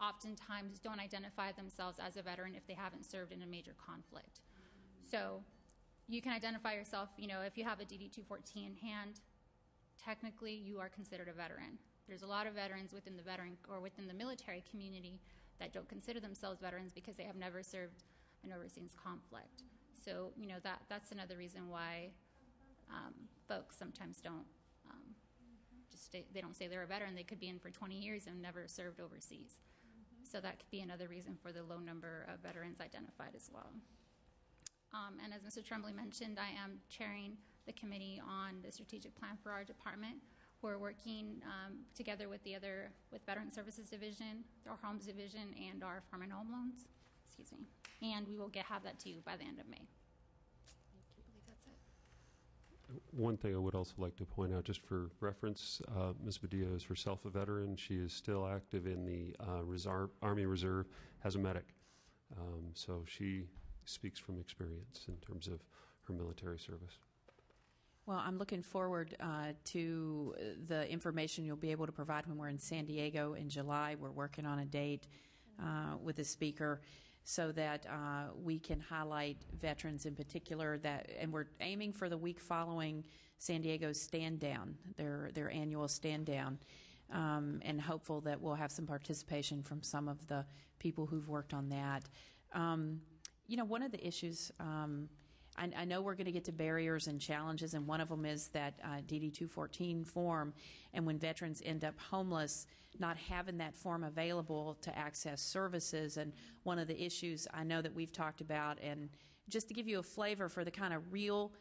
oftentimes don't identify themselves as a veteran if they haven't served in a major conflict. So you can identify yourself, if you have a DD-214 in hand, technically you are considered a veteran. There's a lot of veterans within the veteran or within the military community that don't consider themselves veterans because they have never served an overseas conflict. So, you know, that's another reason why folks sometimes don't they don't say they're a veteran. They could be in for 20 years and never served overseas. So that could be another reason for the low number of veterans identified as well. And as Mr. Tremblay mentioned, I am chairing the committee on the strategic plan for our department. We're working together with Veteran Services Division, our Homes Division, and our Farm and Home Loans. Excuse me. And we will have that to you by the end of May. I believe that's it. One thing I would also like to point out, just for reference, Ms. Badillo is herself a veteran. She is still active in the Army Reserve as a medic. So she speaks from experience in terms of her military service. Well, I'm looking forward to the information you'll be able to provide when we're in San Diego in July. We're working on a date with the speaker so that we can highlight veterans in particular. And we're aiming for the week following San Diego's stand down, their annual stand down, and hopeful that we'll have some participation from some of the people who've worked on that. You know, one of the issues. I know we're going to get to barriers and challenges, and one of them is that DD 214 form, and when veterans end up homeless, not having that form available to access services. And one of the issues I know that we've talked about, and just to give you a flavor for the kind of real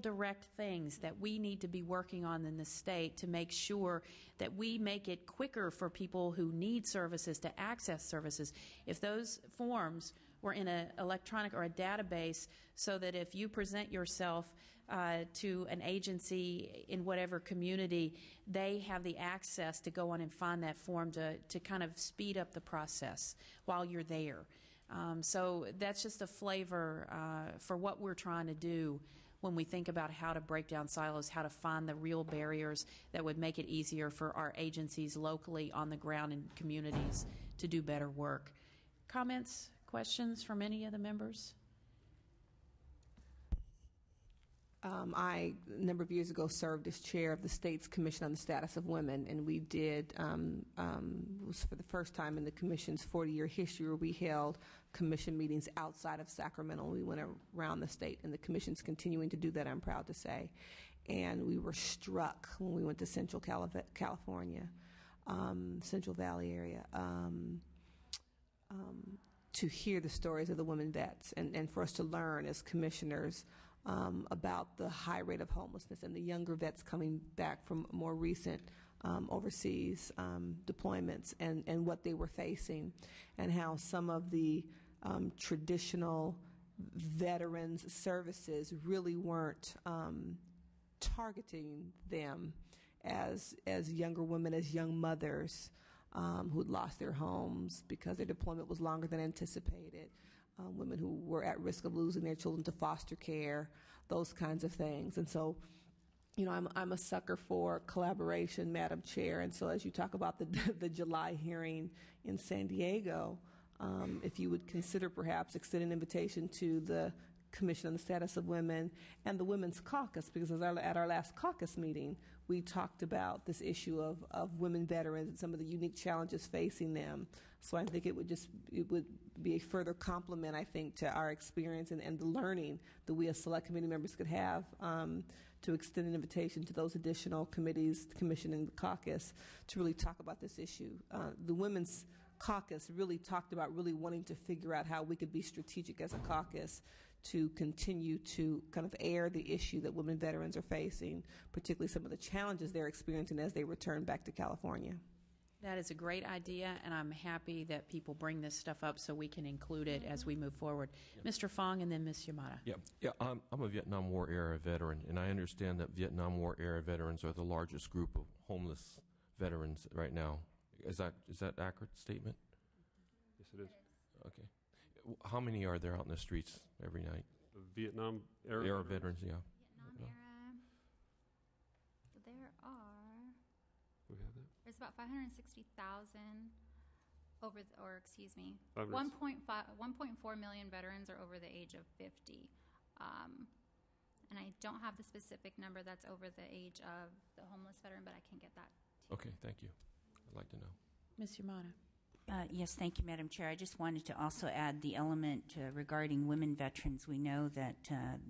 direct things that we need to be working on in the state to make sure that we make it quicker for people who need services to access services. If those forms were in an electronic or a database, so that if you present yourself to an agency in whatever community, they have the access to go on and find that form to kind of speed up the process while you're there. So that's just a flavor for what we're trying to do when we think about how to break down silos, how to find the real barriers that would make it easier for our agencies locally on the ground in communities to do better work. Comments? Questions from any of the members? I, a number of years ago, served as chair of the state's Commission on the Status of Women, and we did, was for the first time in the Commission's 40-year history, where we held Commission meetings outside of Sacramento. We went around the state, and the Commission's continuing to do that, I'm proud to say. And we were struck when we went to Central California, Central Valley area, to hear the stories of the women vets, and for us to learn as commissioners about the high rate of homelessness and the younger vets coming back from more recent overseas deployments and what they were facing, and how some of the traditional veterans services really weren't targeting them as younger women, as young mothers who'd lost their homes because their deployment was longer than anticipated, women who were at risk of losing their children to foster care, those kinds of things. And so, you know, I'm a sucker for collaboration, Madam Chair. And so as you talk about the July hearing in San Diego, if you would consider perhaps extending an invitation to the Commission on the Status of Women and the Women's Caucus, because at our last caucus meeting, we talked about this issue of women veterans and some of the unique challenges facing them. So I think it would be a further compliment, I think, to our experience and the learning that we as select committee members could have to extend an invitation to those additional committees, the Commission and the caucus, to really talk about this issue. The Women's Caucus really talked about really wanting to figure out how we could be strategic as a caucus to continue to kind of air the issue that women veterans are facing, particularly some of the challenges they're experiencing as they return back to California. That is a great idea, and I'm happy that people bring this stuff up so we can include it as we move forward. Yeah. Mr. Fong and then Ms. Yamada. Yeah. I'm a Vietnam War era veteran, and I understand that Vietnam War era veterans are the largest group of homeless veterans right now. Is that an accurate statement? Yes, it is. Okay. How many are there out in the streets every night? The Vietnam era veterans, yeah. Vietnam era. There are. We have that. There's about 560,000 $1.4 million veterans are over the age of 50. And I don't have the specific number that's over the age of the homeless veteran, but I can get that Okay, thank you. I'd like to know. Ms. Yamada. Yes, thank you, Madam Chair. I just wanted to also add the element regarding women veterans. We know that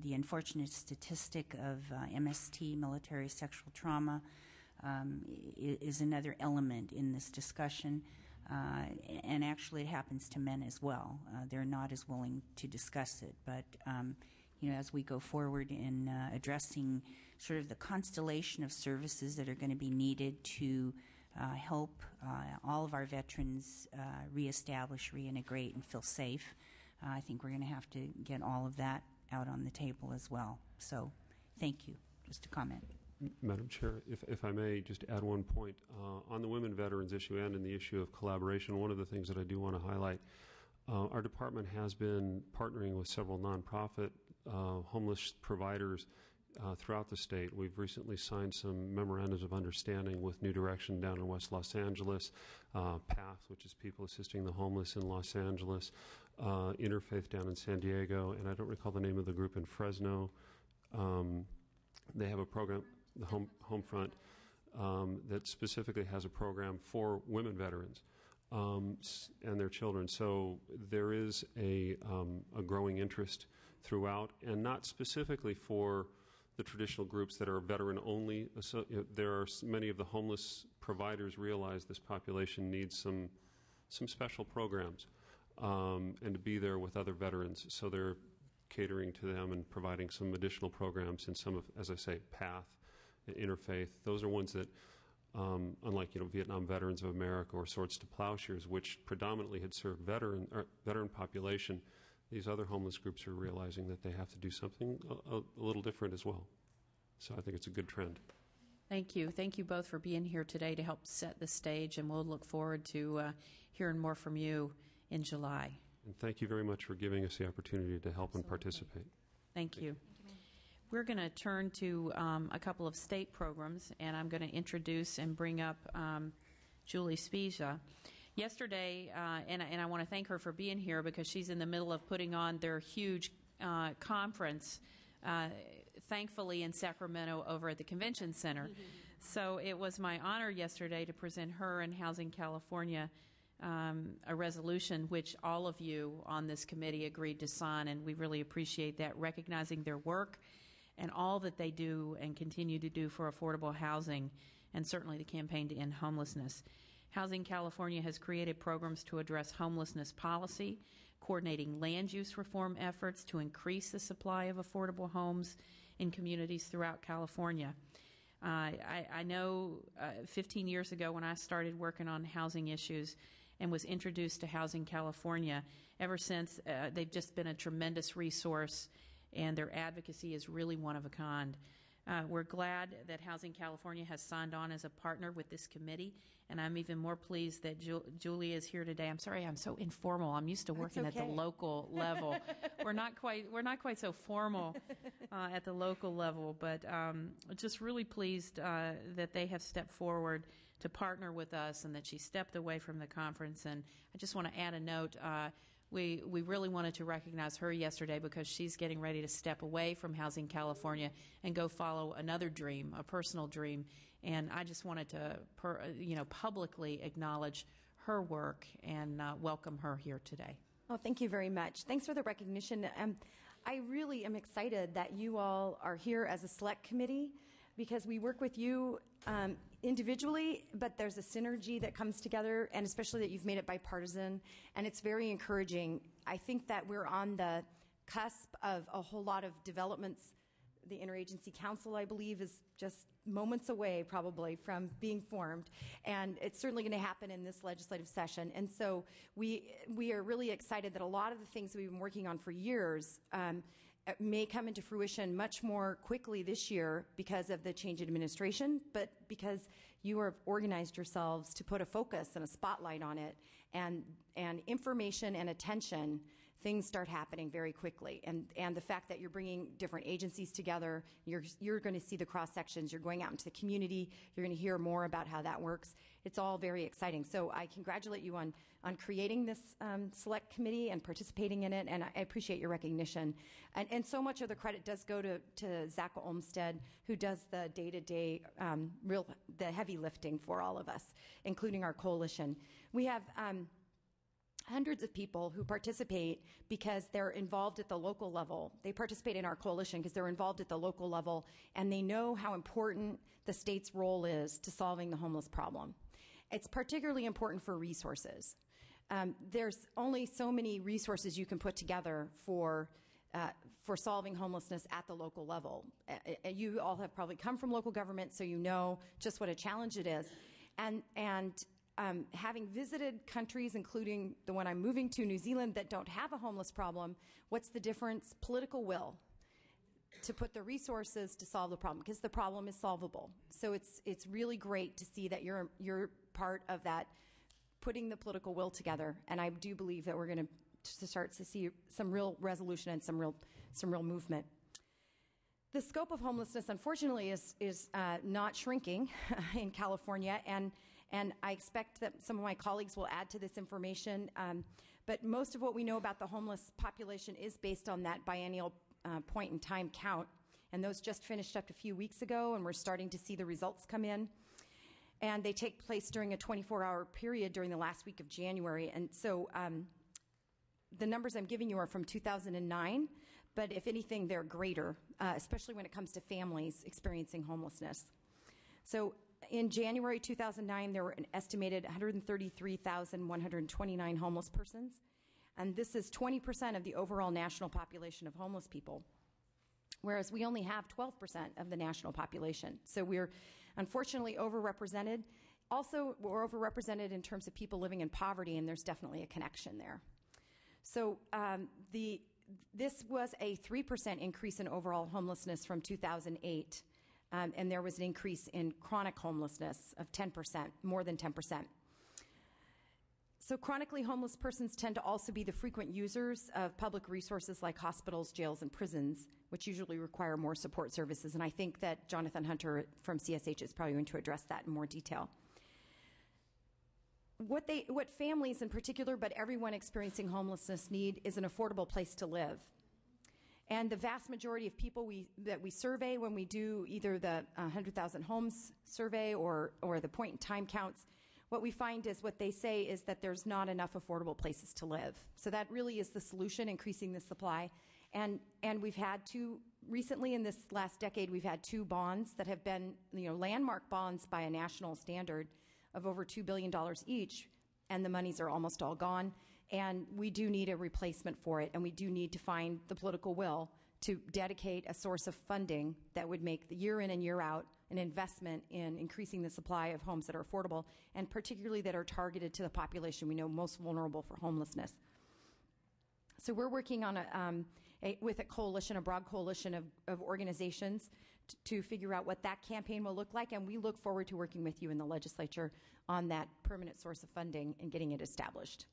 the unfortunate statistic of MST, military sexual trauma, is another element in this discussion. And actually, it happens to men as well. They're not as willing to discuss it. But, as we go forward in addressing sort of the constellation of services that are going to be needed to help all of our veterans reestablish, reintegrate, and feel safe, I think we're going to have to get all of that out on the table as well. So, thank you. Just a comment. Madam Chair, if I may just add one point. On the women veterans issue and in the issue of collaboration, one of the things that I do want to highlight, our department has been partnering with several nonprofit homeless providers throughout the state. We've recently signed some memorandums of understanding with New Direction down in West Los Angeles, PATH, which is People Assisting the Homeless in Los Angeles, Interfaith down in San Diego, and I don't recall the name of the group in Fresno. They have a program, the Homefront, that specifically has a program for women veterans and their children. So there is a growing interest throughout, and not specifically for the traditional groups that are veteran only. So, there are many of the homeless providers realize this population needs some special programs and to be there with other veterans. So they're catering to them and providing some additional programs in some of, as I say, PATH, Interfaith. Those are ones that, unlike Vietnam Veterans of America or Swords to Plowshares, which predominantly had served veteran population, these other homeless groups are realizing that they have to do something a little different as well. So I think it's a good trend. Thank you. Thank you both for being here today to help set the stage, and we'll look forward to hearing more from you in July. And thank you very much for giving us the opportunity to help and participate. Thank you. We're going to turn to a couple of state programs, and I'm going to introduce and bring up Julie Spezia. Yesterday, and I want to thank her for being here because she's in the middle of putting on their huge conference, thankfully in Sacramento over at the Convention Center. So it was my honor yesterday to present her and Housing California a resolution which all of you on this committee agreed to sign, and we really appreciate that, recognizing their work and all that they do and continue to do for affordable housing, and certainly the campaign to end homelessness. Housing California has created programs to address homelessness policy, coordinating land use reform efforts to increase the supply of affordable homes in communities throughout California. I know 15 years ago when I started working on housing issues and was introduced to Housing California, ever since they've just been a tremendous resource, and their advocacy is really one of a kind. We're glad that Housing California has signed on as a partner with this committee, and I'm even more pleased that Julie is here today. I'm sorry, I'm so informal. I'm used to working at the local level. We're not quite so formal at the local level, but just really pleased that they have stepped forward to partner with us and that she stepped away from the conference. And I just want to add a note. We really wanted to recognize her yesterday because she's getting ready to step away from Housing California and go follow another dream, a personal dream. And I just wanted to, publicly acknowledge her work and welcome her here today. Well, thank you very much. Thanks for the recognition. I really am excited that you all are here as a select committee because we work with you individually, but there's a synergy that comes together, and especially that you've made it bipartisan, and it's very encouraging. I think that we're on the cusp of a whole lot of developments. The Interagency Council, I believe, is just moments away probably from being formed, and it's certainly going to happen in this legislative session. And so we are really excited that a lot of the things that we've been working on for years may come into fruition much more quickly this year because of the change in administration, but because you have organized yourselves to put a focus and a spotlight on it, and information and attention things start happening very quickly. And the fact that you're bringing different agencies together, you're going to see the cross sections, you're going out into the community, you're going to hear more about how that works. It's all very exciting. So I congratulate you on creating this select committee and participating in it, and I appreciate your recognition. And so much of the credit does go to Zach Olmstead, who does the day-to-day, the heavy lifting for all of us, including our coalition. We have hundreds of people who participate because they're involved at the local level. They participate in our coalition because they're involved at the local level, and they know how important the state's role is to solving the homeless problem. It's particularly important for resources. There's only so many resources you can put together for solving homelessness at the local level. You all have probably come from local government, so you know just what a challenge it is. And having visited countries, including the one I'm moving to, New Zealand, that don't have a homeless problem, what's the difference? Political will to put the resources to solve the problem, because the problem is solvable. So it's really great to see that you're part of that, putting the political will together. And I do believe that we're going to start to see some real resolution and some real movement. The scope of homelessness, unfortunately, is not shrinking in California, and I expect that some of my colleagues will add to this information. But most of what we know about the homeless population is based on that biennial point in time count, and those just finished up a few weeks ago, and we're starting to see the results come in. And they take place during a 24-hour period during the last week of January. And so the numbers I'm giving you are from 2009, but if anything, they're greater, especially when it comes to families experiencing homelessness. So in January 2009, there were an estimated 133,129 homeless persons, and this is 20% of the overall national population of homeless people, whereas we only have 12% of the national population. So we're unfortunately overrepresented. Also, we're overrepresented in terms of people living in poverty, and there's definitely a connection there. So this was a 3% increase in overall homelessness from 2008, and there was an increase in chronic homelessness of 10%, more than 10%. So chronically homeless persons tend to also be the frequent users of public resources like hospitals, jails, and prisons, which usually require more support services. And I think that Jonathan Hunter from CSH is probably going to address that in more detail. What families in particular, but everyone experiencing homelessness, need is an affordable place to live. And the vast majority of people that we survey when we do either the 100,000 homes survey or the point in time counts, what we find is what they say is that there's not enough affordable places to live. So that really is the solution, increasing the supply. And we've had recently in this last decade, we've had two bonds that have been, landmark bonds by a national standard of over $2 billion each, and the monies are almost all gone. And we do need a replacement for it, and we do need to find the political will to dedicate a source of funding that would make the year in and year out an investment in increasing the supply of homes that are affordable, and particularly that are targeted to the population we know most vulnerable for homelessness. So we're working on with a coalition, a broad coalition of organizations to figure out what that campaign will look like, and we look forward to working with you in the legislature on that permanent source of funding and getting it established.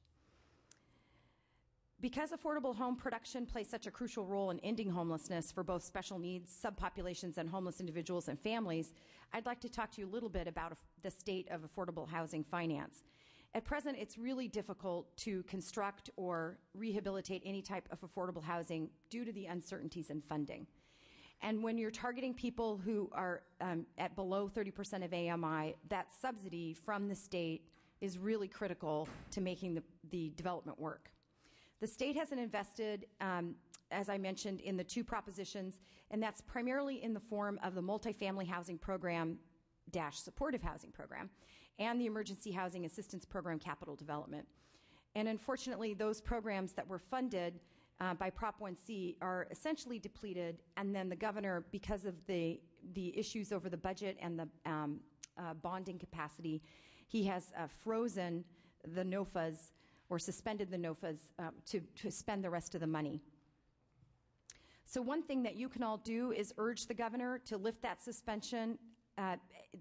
Because affordable home production plays such a crucial role in ending homelessness for both special needs subpopulations and homeless individuals and families, I'd like to talk to you a little bit about the state of affordable housing finance. At present, it's really difficult to construct or rehabilitate any type of affordable housing due to the uncertainties in funding. And when you're targeting people who are at below 30% of AMI, that subsidy from the state is really critical to making the development work. The state hasn't invested, as I mentioned, in the two propositions, and that's primarily in the form of the multifamily housing program -- supportive housing program and the emergency housing assistance program capital development. And unfortunately, those programs that were funded by Prop 1C are essentially depleted, and then the governor, because of the issues over the budget and the bonding capacity, he has frozen the NOFAs or suspended the NOFAs to spend the rest of the money. So one thing that you can all do is urge the governor to lift that suspension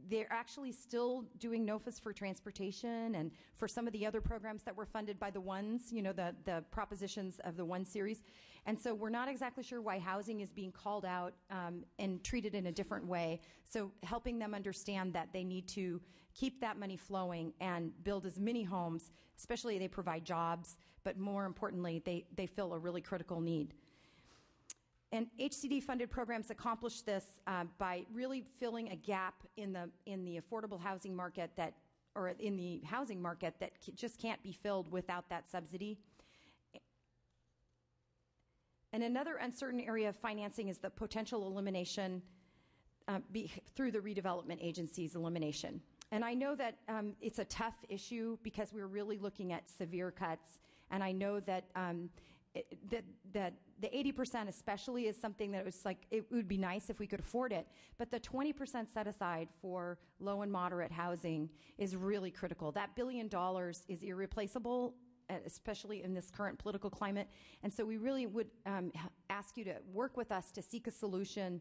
they're actually still doing NOFAs for transportation and for some of the other programs that were funded by the ones, the propositions of the one series. And so we're not exactly sure why housing is being called out and treated in a different way. So helping them understand that they need to keep that money flowing and build as many homes, especially they provide jobs, but more importantly, they fill a really critical need. And HCD-funded programs accomplish this by really filling a gap in the affordable housing market or in the housing market that just can't be filled without that subsidy. And another uncertain area of financing is the potential elimination through the redevelopment agency's elimination. And I know that it's a tough issue because we're really looking at severe cuts, and I know that that the 80% especially is something that was like, it would be nice if we could afford it, but the 20% set aside for low and moderate housing is really critical. That $1 billion is irreplaceable, especially in this current political climate. And so we really would ask you to work with us to seek a solution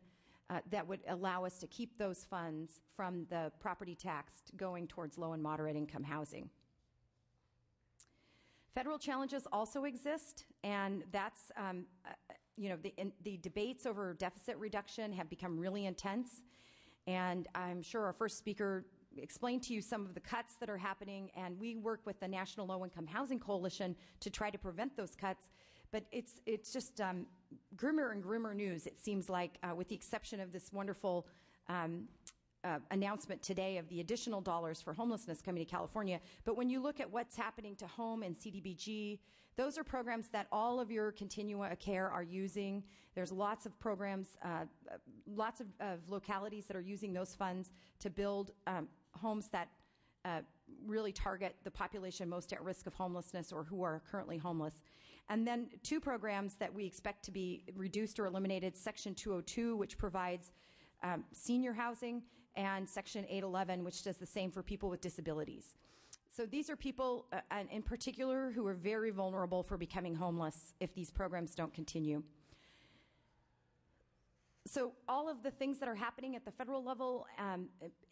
that would allow us to keep those funds from the property tax going towards low and moderate income housing. Federal challenges also exist, and that's, the debates over deficit reduction have become really intense. And I'm sure our first speaker explained to you some of the cuts that are happening, and we work with the National Low Income Housing Coalition to try to prevent those cuts. But it's just grimmer and grimmer news, it seems like, with the exception of this wonderful announcement today of the additional dollars for homelessness coming to California. But when you look at what's happening to home and CDBG, those are programs that all of your continua of care are using. There's lots of programs, lots of localities that are using those funds to build homes that really target the population most at risk of homelessness or who are currently homeless. And then two programs that we expect to be reduced or eliminated, Section 202, which provides senior housing, and Section 811, which does the same for people with disabilities. So these are people, in particular, who are very vulnerable for becoming homeless if these programs don't continue. So all of the things that are happening at the federal level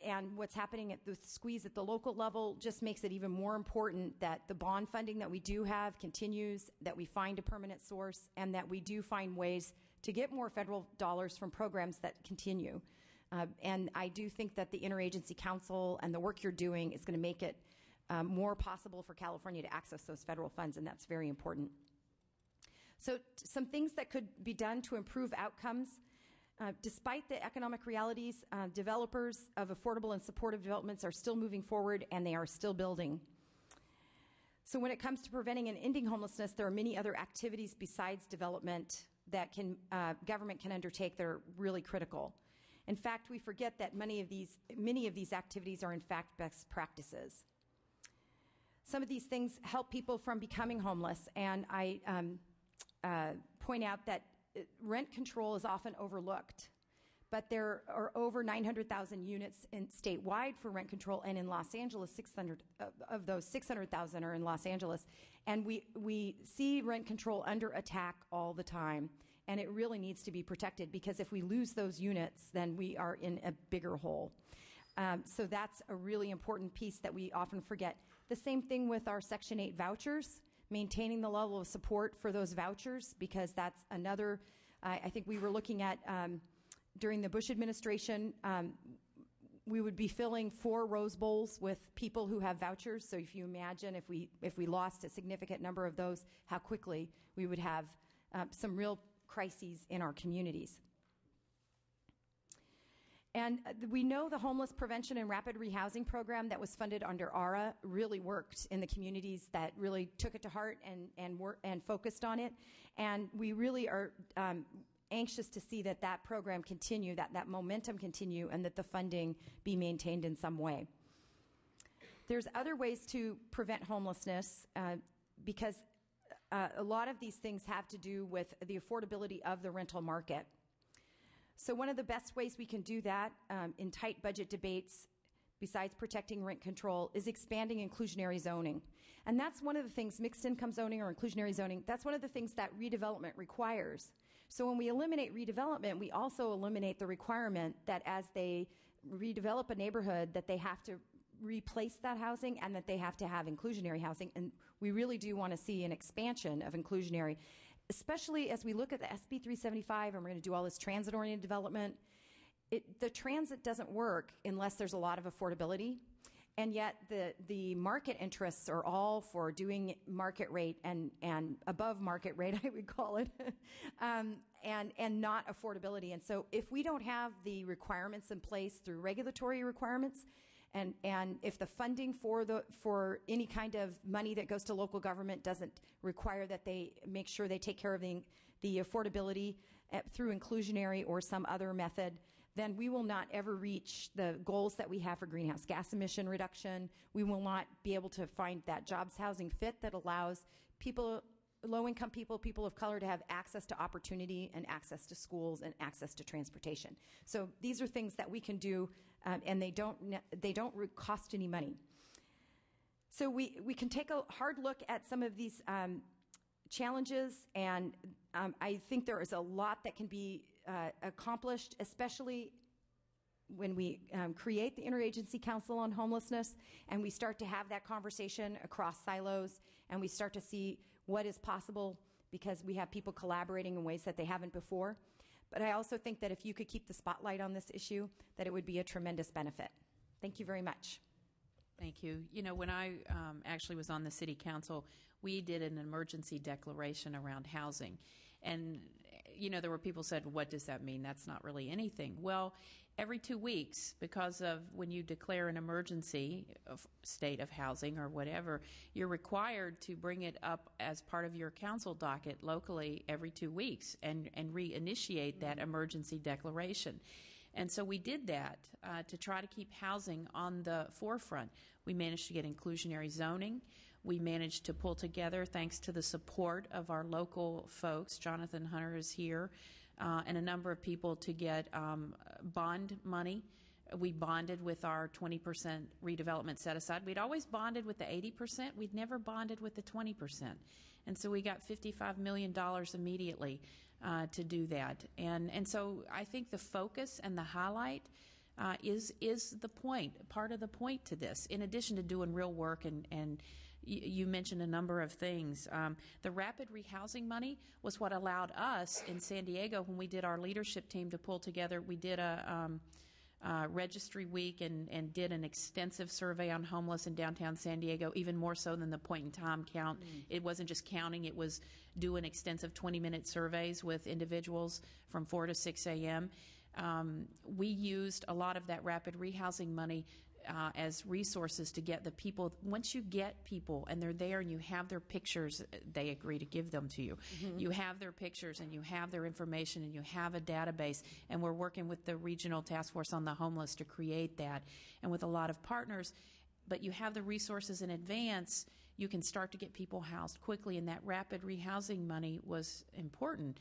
and what's happening at the squeeze at the local level just makes it even more important that the bond funding that we do have continues, that we find a permanent source, and that we do find ways to get more federal dollars from programs that continue. And I do think that the Interagency Council and the work you're doing is going to make it more possible for California to access those federal funds, and that's very important. So some things that could be done to improve outcomes. Despite the economic realities, developers of affordable and supportive developments are still moving forward, and they are still building. So when it comes to preventing and ending homelessness, there are many other activities besides development that government can undertake that are really critical. In fact, we forget that many of these activities are in fact best practices. Some of these things help people from becoming homeless, and I point out that rent control is often overlooked, but there are over 900,000 units statewide for rent control, and in Los Angeles, 600 of those 600,000 are in Los Angeles, and we see rent control under attack all the time. And it really needs to be protected, because if we lose those units, then we are in a bigger hole. So that's a really important piece that we often forget. The same thing with our Section 8 vouchers, maintaining the level of support for those vouchers, because that's another, I think we were looking at during the Bush administration, we would be filling 4 Rose Bowls with people who have vouchers. So if you imagine if we lost a significant number of those, how quickly we would have some real crises in our communities. And we know the Homeless Prevention and Rapid Rehousing Program that was funded under ARA really worked in the communities that really took it to heart and focused on it. And we really are anxious to see that program continue, that momentum continue, and that the funding be maintained in some way. There's other ways to prevent homelessness because a lot of these things have to do with the affordability of the rental market. So one of the best ways we can do that in tight budget debates, besides protecting rent control, is expanding inclusionary zoning. And that's one of the things, mixed income zoning or inclusionary zoning, that's one of the things that redevelopment requires. So when we eliminate redevelopment, we also eliminate the requirement that as they redevelop a neighborhood, that they have to replace that housing and that they have to have inclusionary housing. And we really do want to see an expansion of inclusionary, especially as we look at the SB 375 and we're going to do all this transit-oriented development. The transit doesn't work unless there's a lot of affordability. And yet the market interests are all for doing market rate and above market rate, I would call it, and not affordability. And so if we don't have the requirements in place through regulatory requirements, and if the funding for any kind of money that goes to local government doesn't require that they make sure they take care of the affordability through inclusionary or some other method, then we will not ever reach the goals that we have for greenhouse gas emission reduction. We will not be able to find that jobs housing fit that allows people, low-income people, people of color, to have access to opportunity and access to schools and access to transportation. So these are things that we can do, and they don't cost any money. So we can take a hard look at some of these challenges, and I think there is a lot that can be accomplished, especially when we create the Interagency Council on Homelessness and we start to have that conversation across silos and we start to see what is possible because we have people collaborating in ways that they haven't before. But I also think that if you could keep the spotlight on this issue, that it would be a tremendous benefit. Thank you very much. Thank you. You know, when I actually was on the City Council, we did an emergency declaration around housing. And, you know, there were people who said, what does that mean? That's not really anything. Well, every 2 weeks, because of when you declare an emergency of state of housing or whatever, you're required to bring it up as part of your council docket locally every 2 weeks and reinitiate that emergency declaration. And so we did that to try to keep housing on the forefront. We managed to get inclusionary zoning. We managed to pull together, thanks to the support of our local folks, Jonathan Hunter is here, and a number of people, to get bond money. We bonded with our 20% redevelopment set aside. We'd always bonded with the 80%. We'd never bonded with the 20%. And so we got $55 million immediately to do that. And so I think the focus and the highlight is the point, part of the point to this, in addition to doing real work. And you mentioned a number of things. The rapid rehousing money was what allowed us in San Diego, when we did our leadership team, to pull together. We did a registry week and did an extensive survey on homeless in downtown San Diego, even more so than the point-in-time count. It wasn't just counting, it was doing extensive 20-minute surveys with individuals from 4 to 6 a.m. We used a lot of that rapid rehousing money as resources to get the people. Once you get people and they're there and you have their pictures, they agree to give them to you. You have their pictures and you have their information and you have a database, and we're working with the Regional Task Force on the Homeless to create that, and with a lot of partners. But you have the resources in advance, you can start to get people housed quickly, and that rapid rehousing money was important.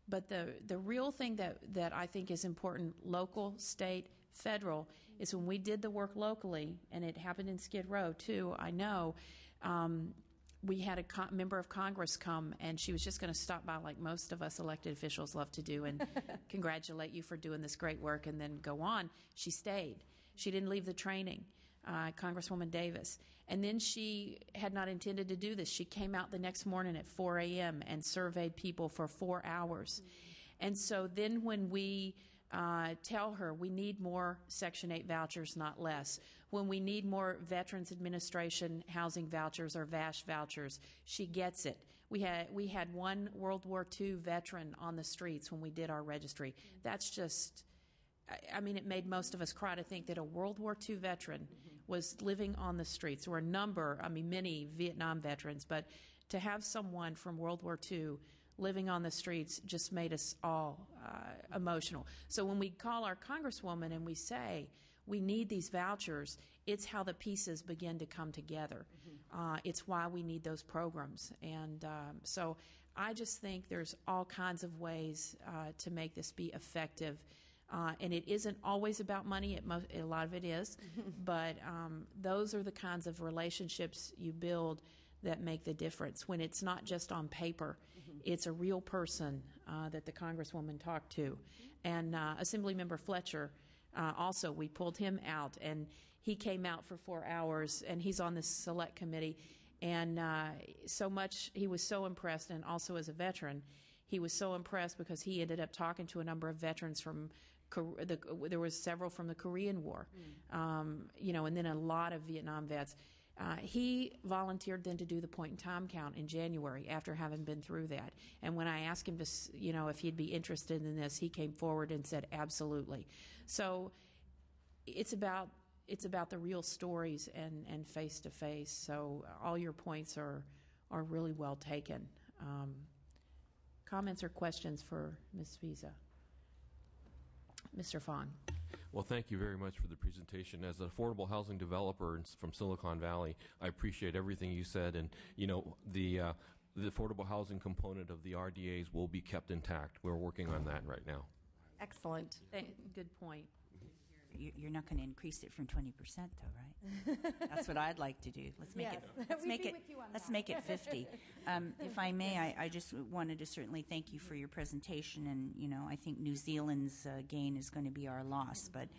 But the real thing that I think is important, local, state, federal, is when we did the work locally, and it happened in Skid Row too, I know, we had a member of Congress come, and she was just going to stop by, like most of us elected officials love to do, and congratulate you for doing this great work and then go on. She stayed. She didn't leave the training, Congresswoman Davis. And then she had not intended to do this. She came out the next morning at 4 a.m. and surveyed people for 4 hours. And so then when we tell her we need more Section 8 vouchers, not less, when we need more Veterans Administration housing vouchers or VASH vouchers, she gets it. We had one World War II veteran on the streets when we did our registry. That's just, I mean, it made most of us cry to think that a World War II veteran was living on the streets. There were a number, I mean, many Vietnam veterans, but to have someone from World War II living on the streets just made us all emotional. So when we call our Congresswoman and we say, we need these vouchers, it's how the pieces begin to come together. It's why we need those programs. And so I just think there's all kinds of ways to make this be effective. And it isn't always about money. A lot of it is. But those are the kinds of relationships you build that make the difference. When it's not just on paper, it's a real person that the Congresswoman talked to. And Assemblymember Fletcher also, we pulled him out, and he came out for 4 hours, and he's on the select committee. And so much, he was so impressed, and also as a veteran, he was so impressed because he ended up talking to a number of veterans from, there was several from the Korean War, and then a lot of Vietnam vets. He volunteered then to do the point in time count in January after having been through that. And when I asked him to, if he'd be interested in this, he came forward and said absolutely. So it's about the real stories and face to face. So all your points are really well taken. Comments or questions for Ms. Visa? Mr. Fong. Well, thank you very much for the presentation. As an affordable housing developer from Silicon Valley, I appreciate everything you said, and the affordable housing component of the RDAs will be kept intact. We're working on that right now. Excellent. Good point. You're not going to increase it from 20%, though, right? That's what I'd like to do. Let's make Yes. it. Let's We'd make be it. with you on Let's that. make it 50. If I may, I just wanted to certainly thank you for your presentation, and I think New Zealand's gain is going to be our loss, but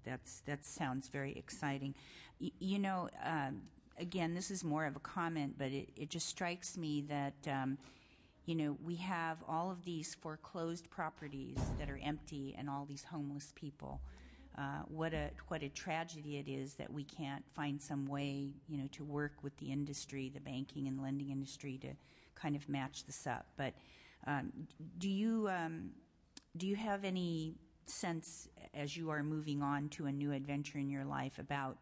that sounds very exciting. Again, this is more of a comment, but it just strikes me that. We have all of these foreclosed properties that are empty and all these homeless people. What a tragedy it is that we can't find some way, to work with the industry, the banking and lending industry, to kind of match this up. But do you have any sense, as you are moving on to a new adventure in your life, about,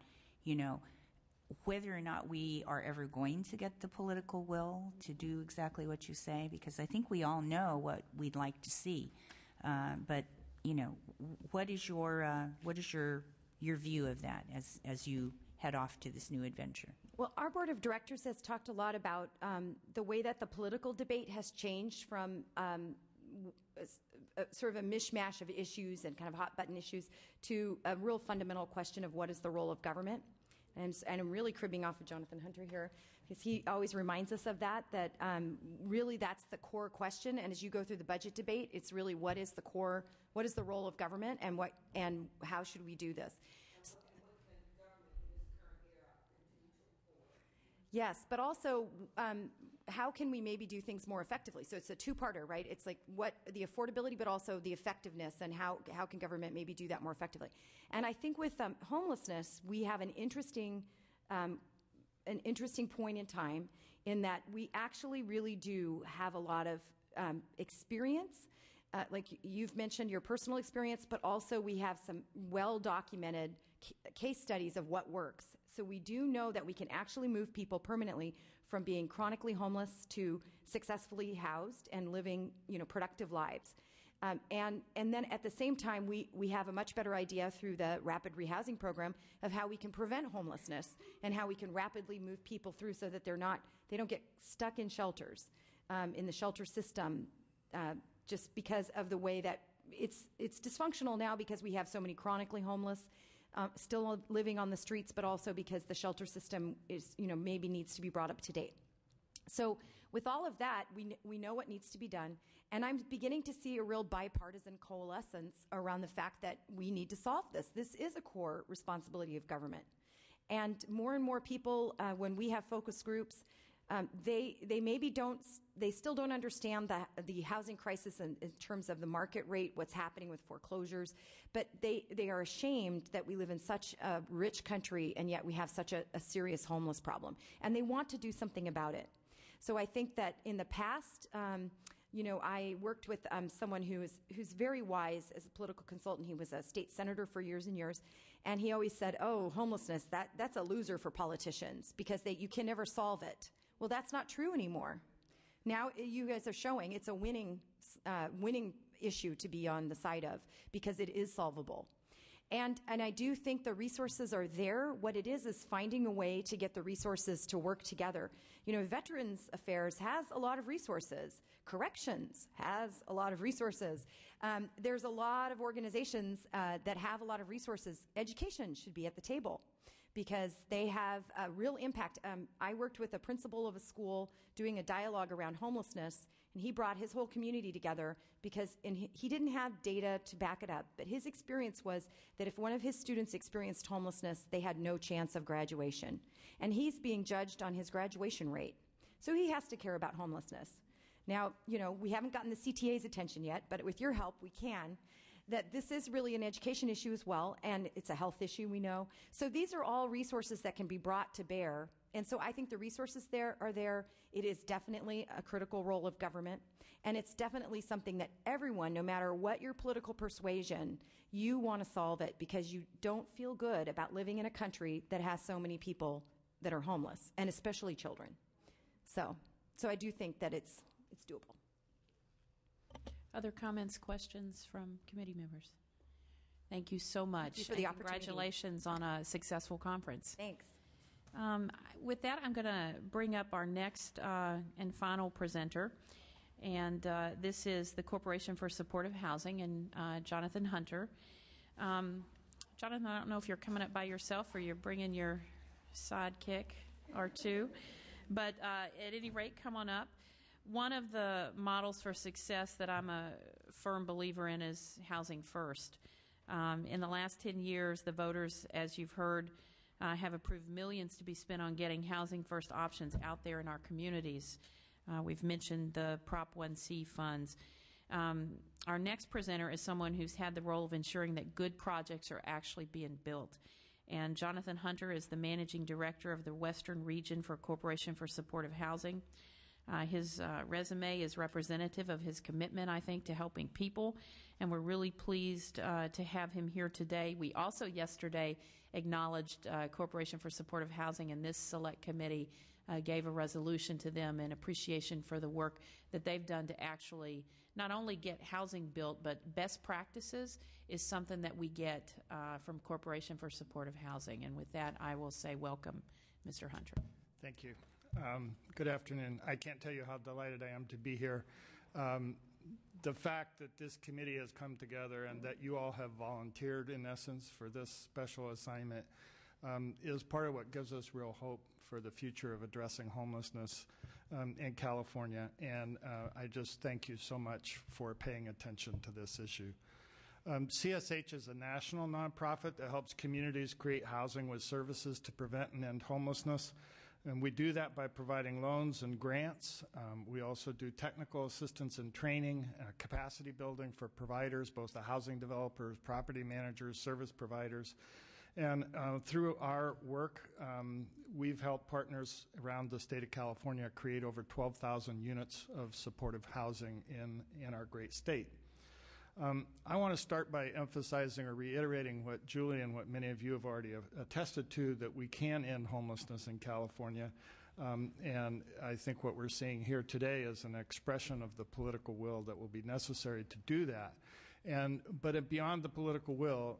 whether or not we are ever going to get the political will to do exactly what you say? Because I think we all know what we'd like to see, but what is your view of that as you head off to this new adventure? Well, our board of directors has talked a lot about the way that the political debate has changed from sort of a mishmash of issues and kind of hot button issues to a real fundamental question of what is the role of government. And I'm really cribbing off of Jonathan Hunter here, because he always reminds us of that really that's the core question. And as you go through the budget debate, it's really what is the role of government, and how should we do this? Yes, but also how can we maybe do things more effectively? So it's a two-parter, right? It's like what the affordability, but also the effectiveness, and how can government maybe do that more effectively? And I think with homelessness, we have an interesting point in time in that we actually really do have a lot of experience. Like you've mentioned your personal experience, but also we have some well-documented case studies of what works. So we do know that we can actually move people permanently from being chronically homeless to successfully housed and living, productive lives. And then at the same time, we have a much better idea through the rapid rehousing program of how we can prevent homelessness and how we can rapidly move people through so that they don't get stuck in shelters, in the shelter system, just because of the way that it's dysfunctional now, because we have so many chronically homeless still living on the streets, but also because the shelter system is, maybe needs to be brought up to date. So with all of that, we know what needs to be done, and I'm beginning to see a real bipartisan coalescence around the fact that we need to solve this. This is a core responsibility of government. And more people, when we have focus groups, they still don't understand the housing crisis in terms of the market rate, what's happening with foreclosures, but they are ashamed that we live in such a rich country and yet we have such a serious homeless problem, and they want to do something about it. So I think that in the past, I worked with someone who's very wise as a political consultant. He was a state senator for years and years, and he always said, "Oh, homelessness, that's a loser for politicians because you can never solve it." Well, that's not true anymore. Now you guys are showing it's a winning issue to be on the side of, because it is solvable. And I do think the resources are there. What it is finding a way to get the resources to work together. Veterans Affairs has a lot of resources. Corrections has a lot of resources. There's a lot of organizations that have a lot of resources. Education should be at the table, because they have a real impact. I worked with a principal of a school doing a dialogue around homelessness, And he brought his whole community together because he didn't have data to back it up, but his experience was that if one of his students experienced homelessness, they had no chance of graduation. And he's being judged on his graduation rate. So he has to care about homelessness. Now, we haven't gotten the CTA's attention yet, but with your help, we can. That this is really an education issue as well, and it's a health issue, we know. So these are all resources that can be brought to bear. And so I think the resources are there. It is definitely a critical role of government, and it's definitely something that everyone, no matter what your political persuasion, you want to solve it because you don't feel good about living in a country that has so many people that are homeless, and especially children. So I do think that it's doable. Other comments, questions from committee members? Thank you so much. Thank you for the opportunity. Congratulations on a successful conference. Thanks. With that, I'm going to bring up our next and final presenter, and this is the Corporation for Supportive Housing and Jonathan Hunter. Jonathan, I don't know if you're coming up by yourself or you're bringing your sidekick or two, but at any rate, come on up. One of the models for success that I'm a firm believer in is housing first. In the last 10 years, the voters, as you've heard, have approved millions to be spent on getting housing first options out there in our communities. We've mentioned the Prop 1C funds. Our next presenter is someone who's had the role of ensuring that good projects are actually being built. And Jonathan Hunter is the managing director of the Western Region for Corporation for Supportive Housing. His resume is representative of his commitment, I think, to helping people, and we're really pleased to have him here today. We also yesterday acknowledged Corporation for Supportive Housing, and this select committee gave a resolution to them in appreciation for the work that they've done to actually not only get housing built, but best practices is something that we get from Corporation for Supportive Housing. And with that, I will say welcome, Mr. Hunter. Thank you. Good afternoon. I can't tell you how delighted I am to be here. The fact that this committee has come together and that you all have volunteered, in essence, for this special assignment is part of what gives us real hope for the future of addressing homelessness in California. And I just thank you so much for paying attention to this issue. CSH is a national nonprofit that helps communities create housing with services to prevent and end homelessness. And we do that by providing loans and grants. We also do technical assistance and training, capacity building for providers, both the housing developers, property managers, service providers. And through our work, we've helped partners around the state of California create over 12,000 units of supportive housing in our great state. I want to start by emphasizing or reiterating what Julie and what many of you have already attested to, that we can end homelessness in California. And I think what we're seeing here today is an expression of the political will that will be necessary to do that. But beyond the political will,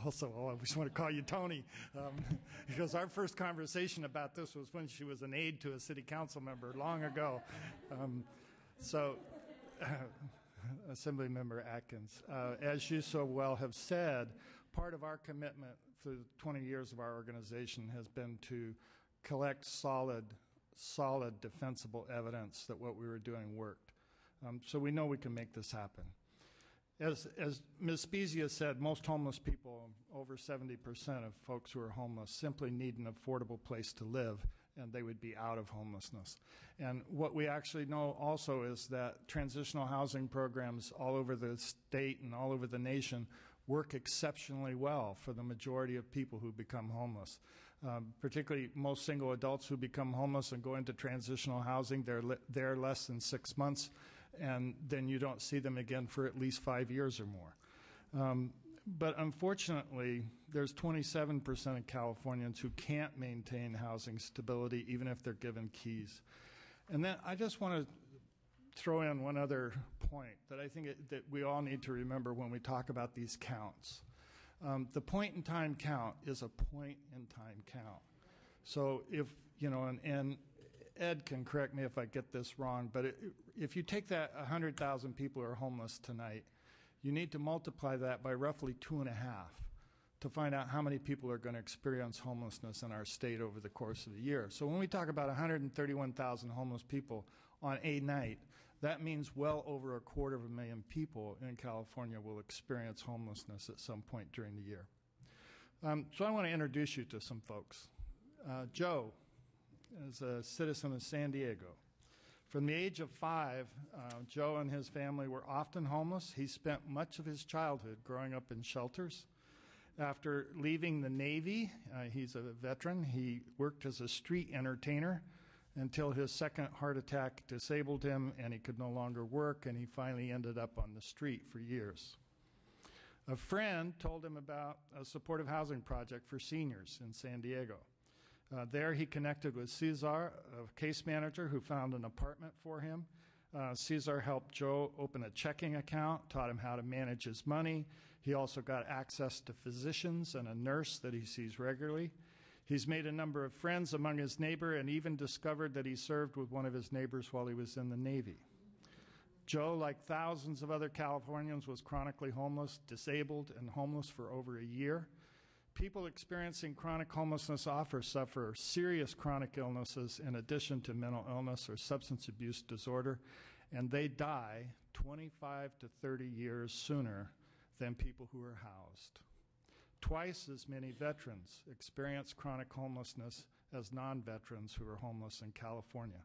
also, I just want to call you Tony, because our first conversation about this was when she was an aide to a city council member long ago. Assemblymember Atkins, as you so well have said, part of our commitment for the 20 years of our organization has been to collect solid, defensible evidence that what we were doing worked. So we know we can make this happen. As Ms. Spezia said, most homeless people, over 70% of folks who are homeless, simply need an affordable place to live, and they would be out of homelessness. And what we actually know also is that transitional housing programs all over the state and all over the nation work exceptionally well for the majority of people who become homeless. Particularly most single adults who become homeless and go into transitional housing, they're there less than 6 months, and then you don't see them again for at least 5 years or more. But unfortunately, there's 27% of Californians who can't maintain housing stability even if they're given keys. And then I just want to throw in one other point that I think that we all need to remember when we talk about these counts. The point-in-time count is a point-in-time count. So if, and Ed can correct me if I get this wrong, but if you take that 100,000 people who are homeless tonight, you need to multiply that by roughly 2.5. to find out how many people are going to experience homelessness in our state over the course of the year. So when we talk about 131,000 homeless people on a night, that means well over 250,000 people in California will experience homelessness at some point during the year. So I want to introduce you to some folks. Joe is a citizen of San Diego. From the age of 5, Joe and his family were often homeless. He spent much of his childhood growing up in shelters. After leaving the Navy, he's a veteran, he worked as a street entertainer until his second heart attack disabled him and he could no longer work, and he finally ended up on the street for years. A friend told him about a supportive housing project for seniors in San Diego. There he connected with Cesar, a case manager who found an apartment for him. Cesar helped Joe open a checking account, taught him how to manage his money. He also got access to physicians and a nurse that he sees regularly. He's made a number of friends among his neighbor and even discovered that he served with one of his neighbors while he was in the Navy. Joe, like thousands of other Californians, was chronically homeless, disabled, and homeless for over a year. People experiencing chronic homelessness often suffer serious chronic illnesses in addition to mental illness or substance abuse disorder, and they die 25 to 30 years sooner than people who are housed. Twice as many veterans experience chronic homelessness as non-veterans who are homeless in California.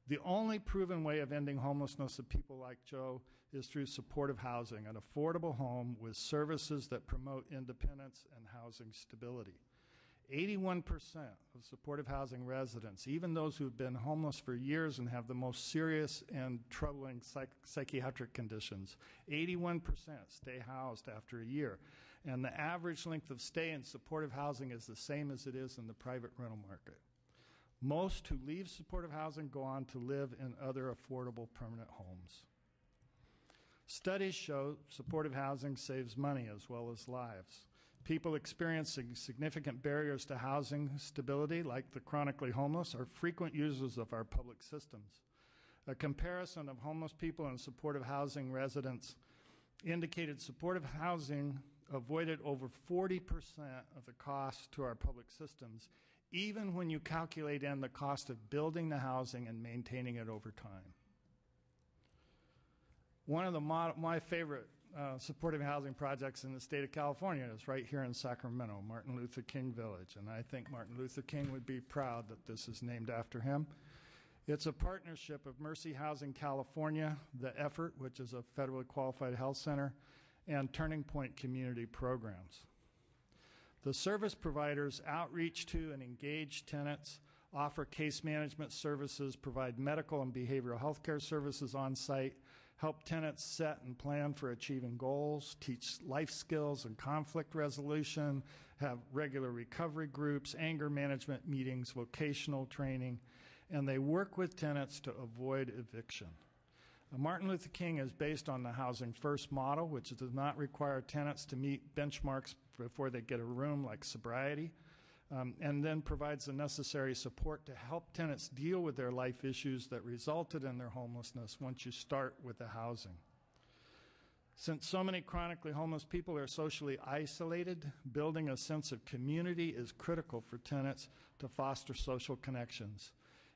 The only proven way of ending homelessness of people like Joe is through supportive housing, an affordable home with services that promote independence and housing stability. 81% of supportive housing residents, even those who've been homeless for years and have the most serious and troubling psychiatric conditions, 81% stay housed after a year. And the average length of stay in supportive housing is the same as it is in the private rental market. Most who leave supportive housing go on to live in other affordable permanent homes. Studies show supportive housing saves money as well as lives. People experiencing significant barriers to housing stability, like the chronically homeless, are frequent users of our public systems. A comparison of homeless people and supportive housing residents indicated supportive housing avoided over 40% of the cost to our public systems, even when you calculate in the cost of building the housing and maintaining it over time. One of my favorite supportive housing projects in the state of California is right here in Sacramento, Martin Luther King Village, and I think Martin Luther King would be proud that this is named after him. It's a partnership of Mercy Housing California, The Effort, which is a federally qualified health center, and Turning Point Community Programs. The service providers outreach to and engage tenants, offer case management services, provide medical and behavioral health care services on site, help tenants set and plan for achieving goals, teach life skills and conflict resolution, have regular recovery groups, anger management meetings, vocational training, and they work with tenants to avoid eviction. Martin Luther King is based on the Housing First model, which does not require tenants to meet benchmarks before they get a room, like sobriety, and then provides the necessary support to help tenants deal with their life issues that resulted in their homelessness once you start with the housing. Since so many chronically homeless people are socially isolated, building a sense of community is critical for tenants to foster social connections.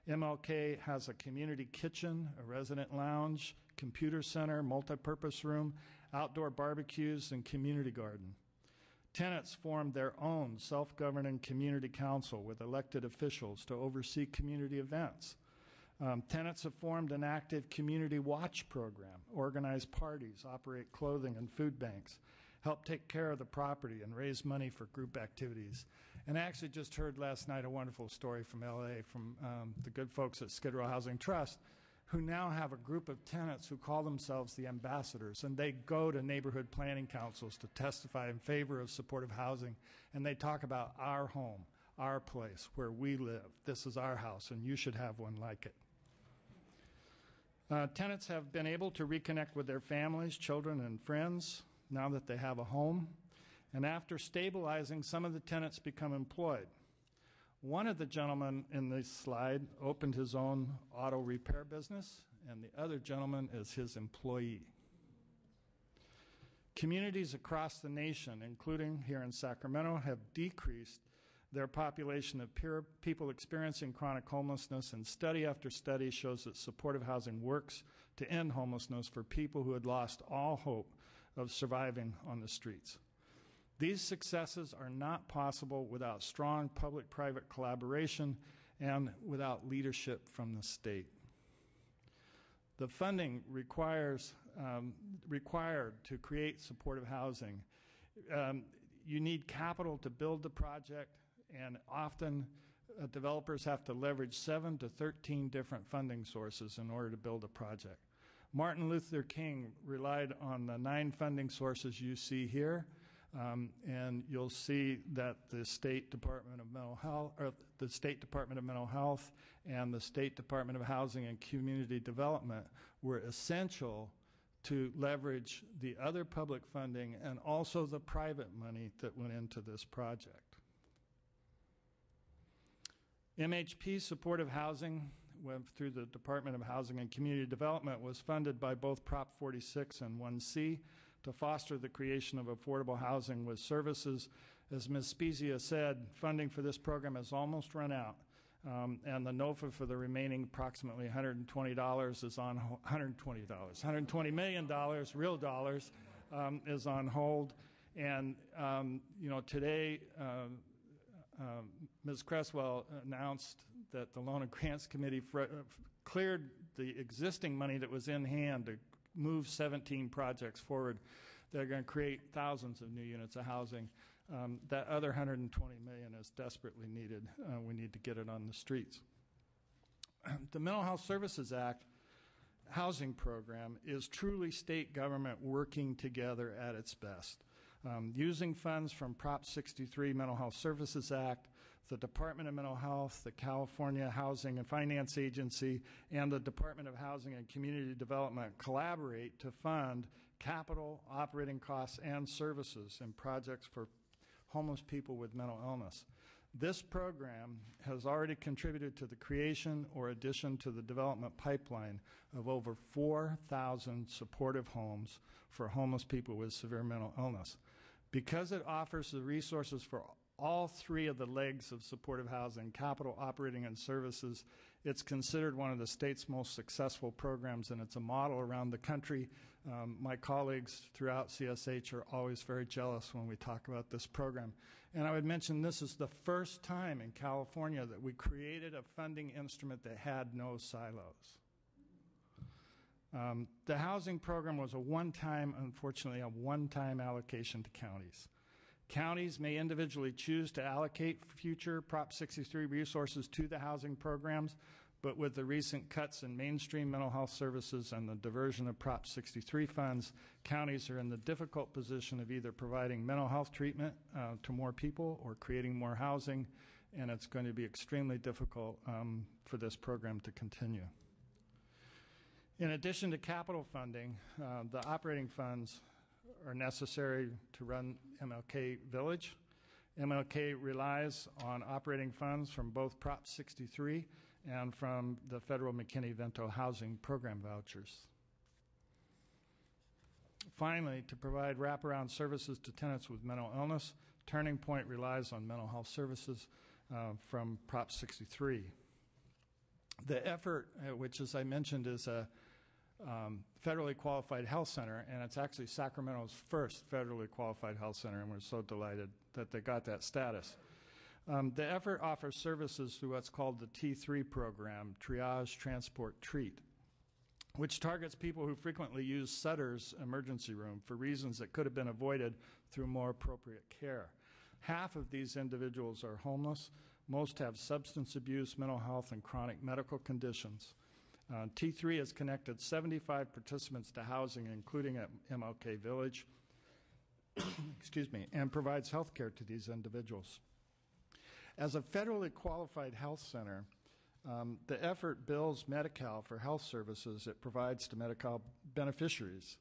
MLK has a community kitchen, a resident lounge, computer center, multipurpose room, outdoor barbecues, and community garden. Tenants formed their own self-governing community council with elected officials to oversee community events. Tenants have formed an active community watch program, organize parties, operate clothing and food banks, help take care of the property, and raise money for group activities. And I actually just heard last night a wonderful story from LA from the good folks at Skid Row Housing Trust, who now have a group of tenants who call themselves the ambassadors, and they go to neighborhood planning councils to testify in favor of supportive housing, and they talk about our home, our place, where we live. This is our house, and you should have one like it. Tenants have been able to reconnect with their families, children, and friends now that they have a home. And after stabilizing, some of the tenants become employed. One of the gentlemen in this slide opened his own auto repair business, and the other gentleman is his employee. Communities across the nation, including here in Sacramento, have decreased their population of people experiencing chronic homelessness, and study after study shows that supportive housing works to end homelessness for people who had lost all hope of surviving on the streets. These successes are not possible without strong public-private collaboration and without leadership from the state. The funding required to create supportive housing. You need capital to build the project, and often developers have to leverage 7 to 13 different funding sources in order to build a project. Martin Luther King relied on the 9 funding sources you see here, and you'll see that the State Department of Mental Health, and the State Department of Housing and Community Development were essential to leverage the other public funding and also the private money that went into this project. MHP supportive housing through the Department of Housing and Community Development was funded by both Prop 46 and 1C to foster the creation of affordable housing with services. As Ms. Spezia said, funding for this program has almost run out, and the NOFA for the remaining approximately $120 is on $120 million, real dollars, is on hold. And today, Ms. Cresswell announced that the Loan and Grants Committee cleared the existing money that was in hand to move 17 projects forward that are going to create thousands of new units of housing. That other $120 million is desperately needed. We need to get it on the streets. The Mental Health Services Act housing program is truly state government working together at its best. Using funds from Prop 63 Mental Health Services Act, the Department of Mental Health, the California Housing and Finance Agency, and the Department of Housing and Community Development collaborate to fund capital, operating costs, and services in projects for homeless people with mental illness. This program has already contributed to the creation or addition to the development pipeline of over 4,000 supportive homes for homeless people with severe mental illness. Because it offers the resources for all 3 of the legs of supportive housing, capital, operating, and services, it's considered one of the state's most successful programs, and it's a model around the country. My colleagues throughout CSH are always very jealous when we talk about this program. And I would mention this is the first time in California that we created a funding instrument that had no silos. The housing program was unfortunately, a one-time allocation to counties. Counties may individually choose to allocate future Prop 63 resources to the housing programs, but with the recent cuts in mainstream mental health services and the diversion of Prop 63 funds, counties are in the difficult position of either providing mental health treatment to more people or creating more housing, and it's going to be extremely difficult for this program to continue. In addition to capital funding, the operating funds are necessary to run MLK Village. MLK relies on operating funds from both Prop 63 and from the federal McKinney-Vento housing program vouchers. Finally, to provide wraparound services to tenants with mental illness, Turning Point relies on mental health services from Prop 63. The effort, which as I mentioned is a federally qualified health center, and it's actually Sacramento's first federally qualified health center, and we're so delighted that they got that status. The effort offers services through what's called the T3 program, Triage, Transport, Treat, which targets people who frequently use Sutter's emergency room for reasons that could have been avoided through more appropriate care. Half of these individuals are homeless. Most have substance abuse, mental health, and chronic medical conditions. T3 has connected 75 participants to housing, including at MLK Village, excuse me, and provides health care to these individuals. As a federally qualified health center, the effort bills Medi-Cal for health services it provides to Medi-Cal beneficiaries.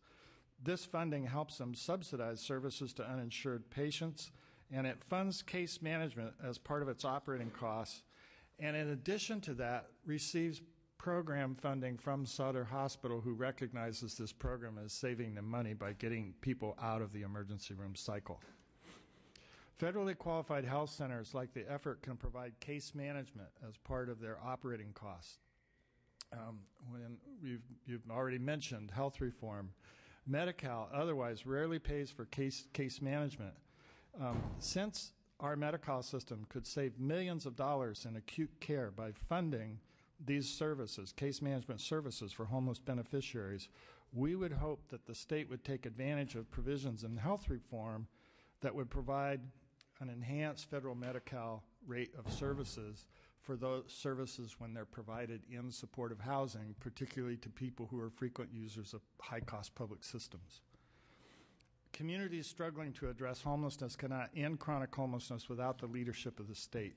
This funding helps them subsidize services to uninsured patients, and it funds case management as part of its operating costs, and in addition to that, receives program funding from Sutter Hospital, who recognizes this program as saving them money by getting people out of the emergency room cycle. Federally qualified health centers like the effort can provide case management as part of their operating costs. When you've already mentioned health reform, Medi-Cal otherwise rarely pays for case management. Since our Medi-Cal system could save millions of dollars in acute care by funding these services, case management services for homeless beneficiaries, we would hope that the state would take advantage of provisions in health reform that would provide an enhanced federal Medi-Cal rate of services for those services when they're provided in supportive housing, particularly to people who are frequent users of high-cost public systems. Communities struggling to address homelessness cannot end chronic homelessness without the leadership of the state.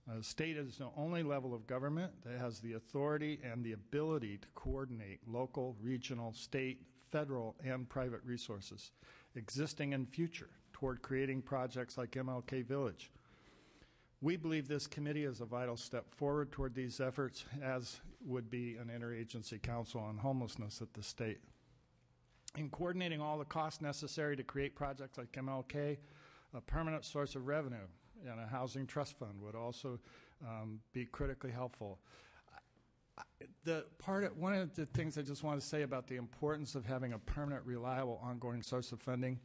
The state is the only level of government that has the authority and the ability to coordinate local, regional, state, federal, and private resources, existing and future, toward creating projects like MLK Village. We believe this committee is a vital step forward toward these efforts, as would be an interagency council on homelessness at the state. In coordinating all the costs necessary to create projects like MLK, a permanent source of revenue and a housing trust fund would also be critically helpful. One of the things I just want to say about the importance of having a permanent, reliable, ongoing source of funding,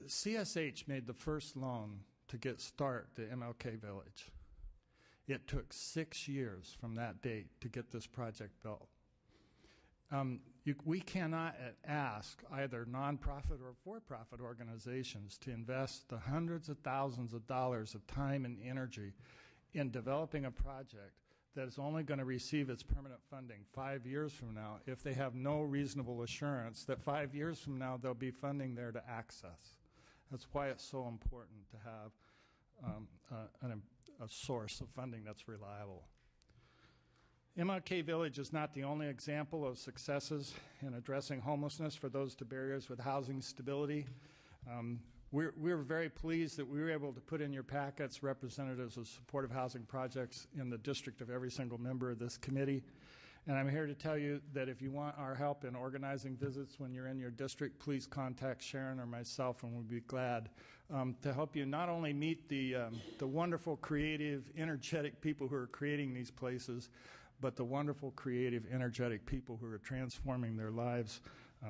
CSH made the first loan to get start the MLK Village. It took 6 years from that date to get this project built. We cannot ask either nonprofit or for-profit organizations to invest the hundreds of thousands of dollars of time and energy in developing a project that is only going to receive its permanent funding 5 years from now if they have no reasonable assurance that 5 years from now there'll be funding there to access. That's why it's so important to have a source of funding that's reliable. MLK Village is not the only example of successes in addressing homelessness for those to barriers with housing stability. We're very pleased that we were able to put in your packets representatives of supportive housing projects in the district of every single member of this committee. And I'm here to tell you that if you want our help in organizing visits when you're in your district, please contact Sharon or myself, and we'll be glad to help you not only meet the wonderful, creative, energetic people who are creating these places, but the wonderful, creative, energetic people who are transforming their lives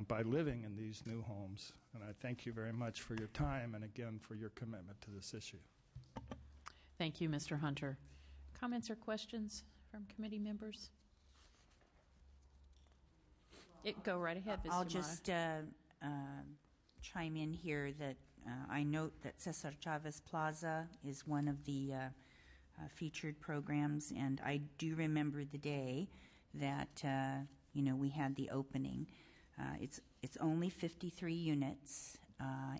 by living in these new homes. And I thank you very much for your time and, again, for your commitment to this issue. Thank you, Mr. Hunter. Comments or questions from committee members? Go right ahead, Ms. I'll Yamada. just chime in here that I note that Cesar Chavez Plaza is one of the featured programs, and I do remember the day that we had the opening. It's only 53 units,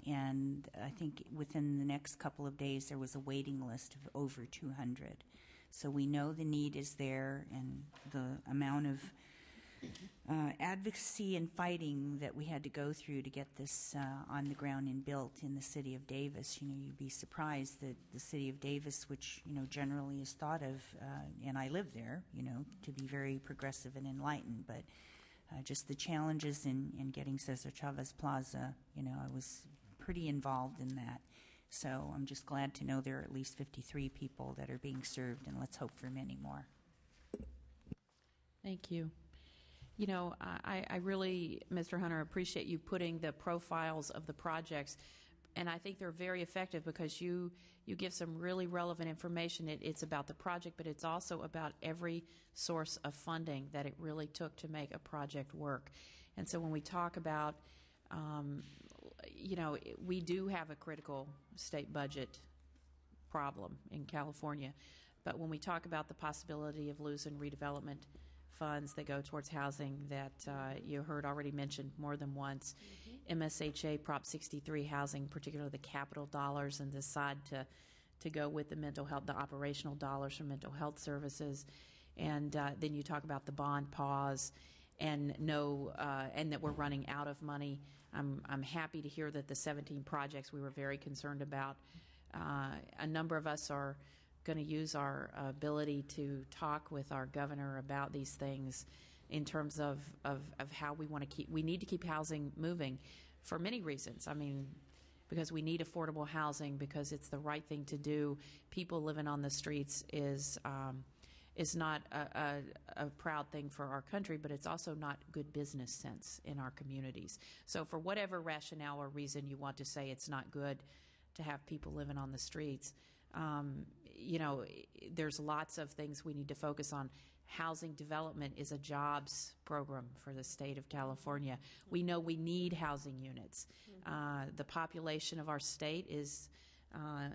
and I think within the next couple of days there was a waiting list of over 200. So we know the need is there, and the amount of advocacy and fighting that we had to go through to get this on the ground and built in the city of Davis. You'd be surprised that the city of Davis, which generally is thought of, and I live there, to be very progressive and enlightened, but just the challenges in getting Cesar Chavez Plaza, I was pretty involved in that. So I'm just glad to know there are at least 53 people that are being served, and let's hope for many more. Thank you. I really, Mr. Hunter, appreciate you putting the profiles of the projects, and I think they're very effective because you give some really relevant information. It's about the project, but it's also about every source of funding that it really took to make a project work. And so when we talk about, we do have a critical state budget problem in California, but when we talk about the possibility of losing redevelopment funds that go towards housing that you heard already mentioned more than once. MSHA Prop 63 housing, particularly the capital dollars, and decide to go with the mental health, the operational dollars for mental health services. And then you talk about the bond pause and and that we're running out of money. I'm happy to hear that the 17 projects we were very concerned about, a number of us are going to use our ability to talk with our governor about these things in terms of how we need to keep housing moving for many reasons. I mean, because we need affordable housing, because it's the right thing to do. People living on the streets is not a proud thing for our country, but it's also not good business sense in our communities. So for whatever rationale or reason you want to say it's not good to have people living on the streets, there's lots of things we need to focus on. Housing development is a jobs program for the state of California. We know we need housing units. The population of our state is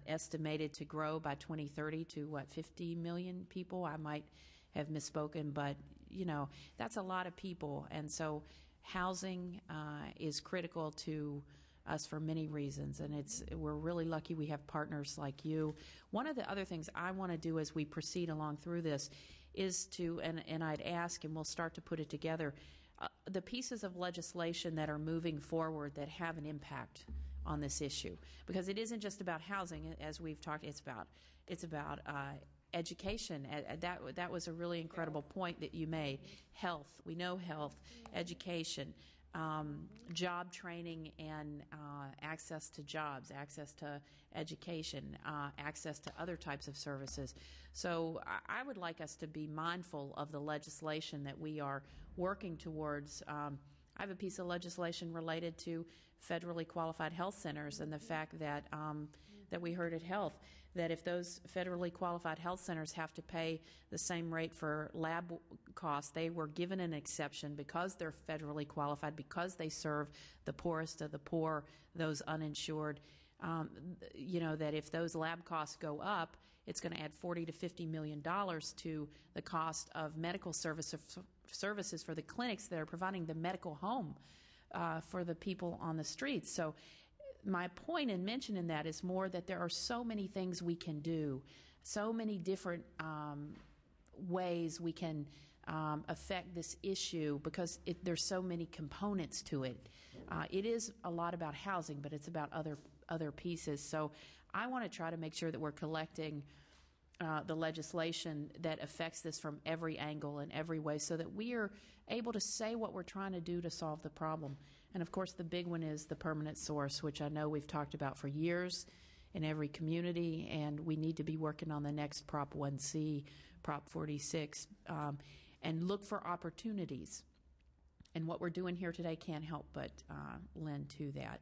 estimated to grow by 2030 to 50 million people. I might have misspoken, but that's a lot of people, and so housing is critical to us for many reasons, and we're really lucky we have partners like you. One of the other things I want to do as we proceed along through this is to, and I'd ask, and we'll start to put it together, the pieces of legislation that are moving forward that have an impact on this issue, because it isn't just about housing, as we've talked. It's about education. That was a really incredible point that you made. Health, we know health, education, job training, and access to jobs, access to education, access to other types of services. So I would like us to be mindful of the legislation that we are working towards. I have a piece of legislation related to federally qualified health centers, and the fact that that we heard at Health, that if those federally qualified health centers have to pay the same rate for lab costs, they were given an exception because they're federally qualified, because they serve the poorest of the poor, those uninsured, that if those lab costs go up, it's going to add $40 to $50 million to the cost of medical services for the clinics that are providing the medical home for the people on the streets. So my point in mentioning that is more that there are so many things we can do, so many different ways we can affect this issue, because there's so many components to it. It is a lot about housing, but it's about other pieces. So I want to try to make sure that we're collecting the legislation that affects this from every angle and every way, so that we are able to say what we're trying to do to solve the problem. And of course, the big one is the permanent source, which I know we've talked about for years in every community, and we need to be working on the next Prop 1C, Prop 46, and look for opportunities. And what we're doing here today can't help but lend to that.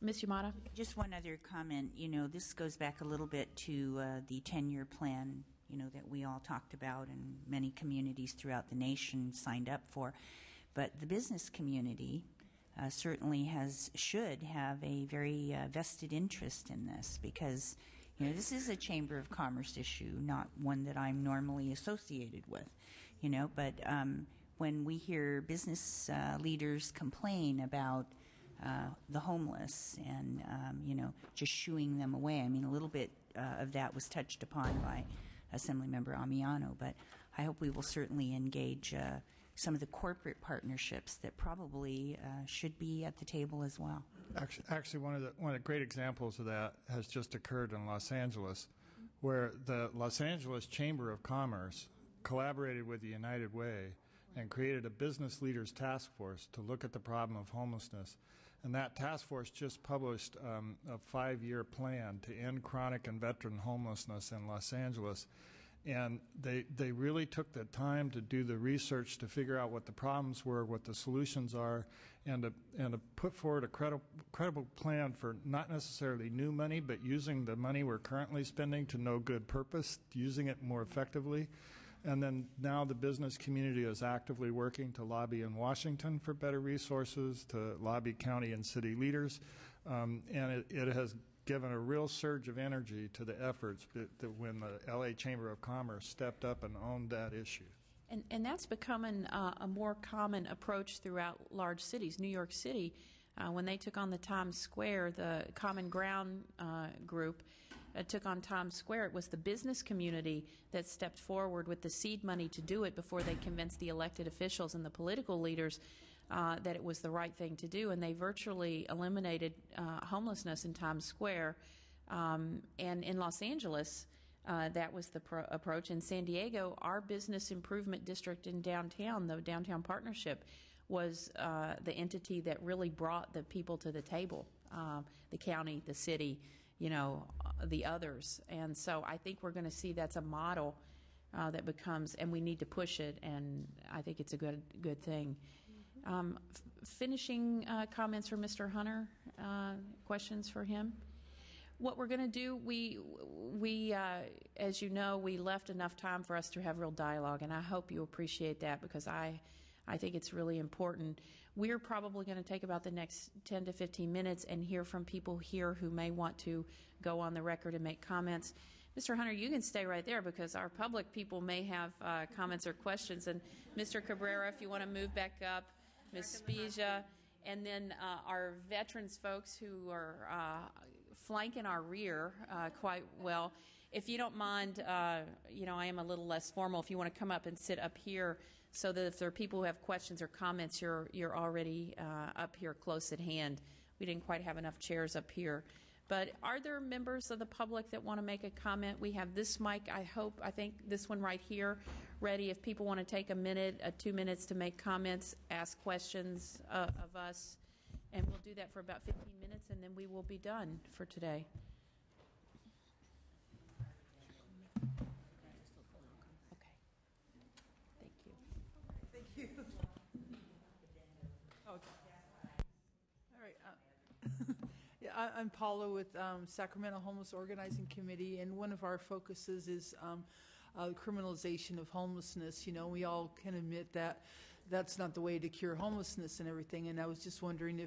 Ms. Yamada? Just one other comment. This goes back a little bit to the 10-year plan, that we all talked about and many communities throughout the nation signed up for. But the business community certainly should have a very vested interest in this, because this is a Chamber of Commerce issue, not one that I'm normally associated with. But when we hear business leaders complain about the homeless and just shooing them away, I mean, a little bit of that was touched upon by Assemblymember Amiano, but I hope we will certainly engage some of the corporate partnerships that probably should be at the table as well. Actually, one of the great examples of that has just occurred in Los Angeles, where the Los Angeles Chamber of Commerce collaborated with the United Way and created a business leaders task force to look at the problem of homelessness. And that task force just published a 5-year plan to end chronic and veteran homelessness in Los Angeles. And they really took the time to do the research to figure out what the problems were, what the solutions are, and to put forward a credible plan for not necessarily new money, but using the money we're currently spending to no good purpose, using it more effectively. And then now the business community is actively working to lobby in Washington for better resources, to lobby county and city leaders. And it has given a real surge of energy to the efforts that when the LA Chamber of Commerce stepped up and owned that issue. And that's becoming a more common approach throughout large cities. New York City, when they took on the Times Square, the Common Ground group took on Times Square, it was the business community that stepped forward with the seed money to do it before they convinced the elected officials and the political leaders that it was the right thing to do, and they virtually eliminated homelessness in Times Square. And in Los Angeles, That was the approach. In San Diego, our business improvement district in downtown, the Downtown Partnership, was the entity that really brought the people to the table, the county, the city, the others. And so I think we're going to see that's a model that becomes, and we need to push it, and I think it's a good thing. Finishing comments for Mr. Hunter, questions for him? What we're going to do, we as you know, we left enough time for us to have real dialogue, and I hope you appreciate that, because I think it's really important. We're probably going to take about the next 10 to 15 minutes and hear from people here who may want to go on the record and make comments. Mr. Hunter, you can stay right there, because our public people may have comments or questions. And Mr. Cabrera, if you want to move back up, Ms. Spezia, and then our veterans folks who are flanking our rear quite well. If you don't mind, I am a little less formal. If you want to come up and sit up here, so that if there are people who have questions or comments, you're already up here close at hand. We didn't quite have enough chairs up here. But are there members of the public that want to make a comment? We have this mic, I think this one right here, ready. If people want to take a minute, 2 minutes to make comments, ask questions of us. And we'll do that for about 15 minutes, and then we will be done for today. Okay. Thank you. Thank you. Okay. All right. Yeah, I'm Paula with Sacramento Homeless Organizing Committee, and one of our focuses is the criminalization of homelessness. We all can admit that that's not the way to cure homelessness and everything, and I was just wondering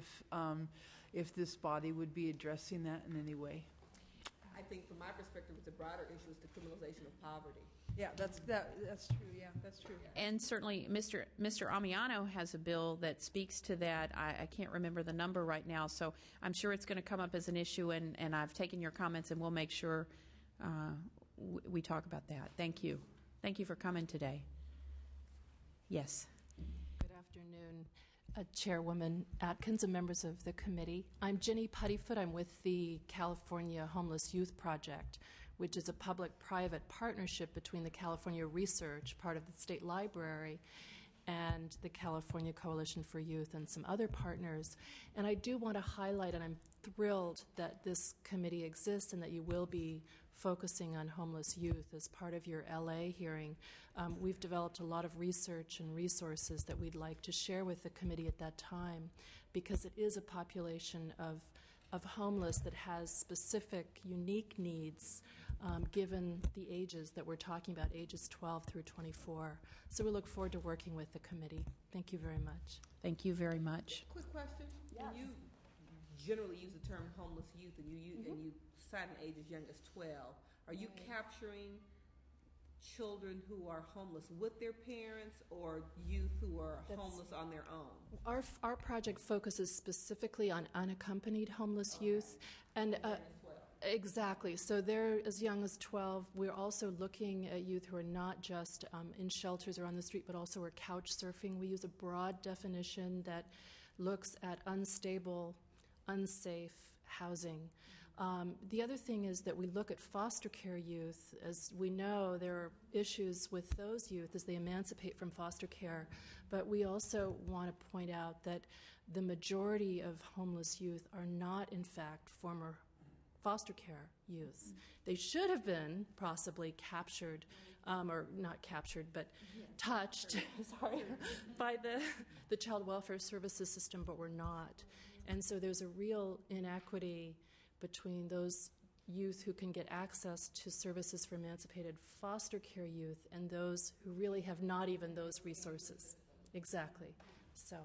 if this body would be addressing that in any way. I think from my perspective, it's a broader issue. It's the criminalization of poverty. Yeah, that's true. Yeah, that's true. And certainly, Mr. Amiano has a bill that speaks to that. I can't remember the number right now, so I'm sure it's going to come up as an issue, and I've taken your comments, and we'll make sure we talk about that. Thank you. Thank you for coming today. Yes. Good afternoon, Chairwoman Atkins and members of the committee. I'm Jenny Puttyfoot. I'm with the California Homeless Youth Project, which is a public-private partnership between the California Research, part of the State Library, and the California Coalition for Youth and some other partners. And I do want to highlight, and I'm thrilled that this committee exists and that you will be focusing on homeless youth as part of your LA hearing. We've developed a lot of research and resources that we'd like to share with the committee at that time, because it is a population of homeless that has specific, unique needs, given the ages that we're talking about, ages 12 through 24. So we look forward to working with the committee. Thank you very much. Thank you very much. Quick question. Yes. You generally use the term homeless youth, and you cite an age as young as 12. Are you capturing children who are homeless with their parents, or youth who are homeless on their own? Our project focuses specifically on unaccompanied homeless youth, and exactly. So they're as young as 12. We're also looking at youth who are not just in shelters or on the street, but also are couch surfing. We use a broad definition that looks at unstable, unsafe housing. The other thing is that we look at foster care youth. As we know, there are issues with those youth as they emancipate from foster care, but we also want to point out that the majority of homeless youth are not, in fact, former foster care youth. They should have been possibly captured, or not captured, but touched by the child welfare services system, but were not. And so there's a real inequity between those youth who can get access to services for emancipated foster care youth and those who really have not even those resources. Exactly. So.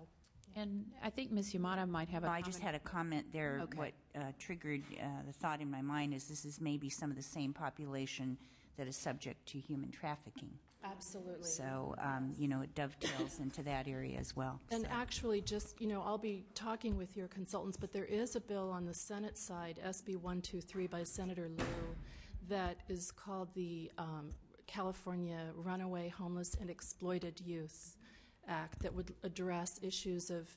And I think Ms. Yamada might have a comment. I just had a comment there. Okay. What triggered the thought in my mind is this is maybe some of the same population that is subject to human trafficking. Absolutely. So, it dovetails into that area as well. And actually, I'll be talking with your consultants, but there is a bill on the Senate side, SB 123 by Senator Liu, that is called the California Runaway, Homeless, and Exploited Youth Act that would address issues of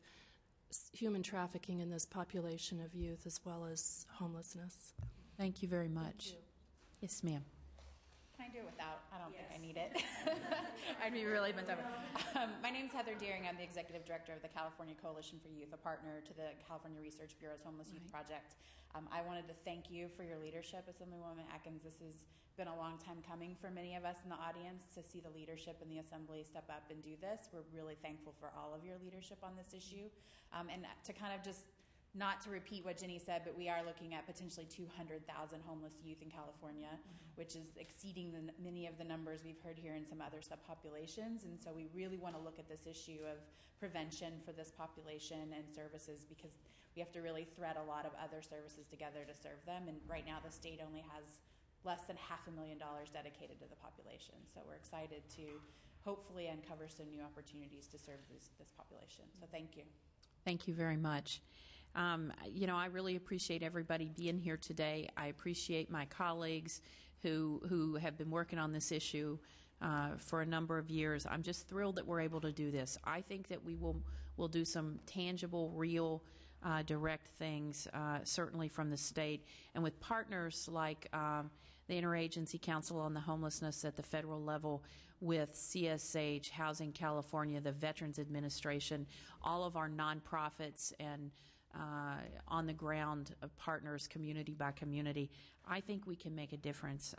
human trafficking in this population of youth as well as homelessness. Thank you very much. Yes, ma'am. do it without. I don't think I need it. I'd be really bent over. My name is Heather Deering. I'm the Executive Director of the California Coalition for Youth, a partner to the California Research Bureau's Homeless Youth Project. I wanted to thank you for your leadership, Assemblywoman Atkins. This has been a long time coming for many of us in the audience to see the leadership in the Assembly step up and do this. We're really thankful for all of your leadership on this issue. And to kind of just, not to repeat what Jenny said, but we are looking at potentially 200,000 homeless youth in California, which is exceeding many of the numbers we've heard here in some other subpopulations. And so we really want to look at this issue of prevention for this population and services, because we have to really thread a lot of other services together to serve them. And right now the state only has less than $500,000 dedicated to the population. So we're excited to hopefully uncover some new opportunities to serve this population. So thank you. Thank you very much. I really appreciate everybody being here today. I appreciate my colleagues who have been working on this issue for a number of years. I'm just thrilled that we're able to do this. I think that we'll do some tangible, real, direct things, certainly from the state. And with partners like the Interagency Council on the Homelessness at the federal level, with CSH, Housing California, the Veterans Administration, all of our nonprofits and on-the-ground partners, community by community, I think we can make a difference.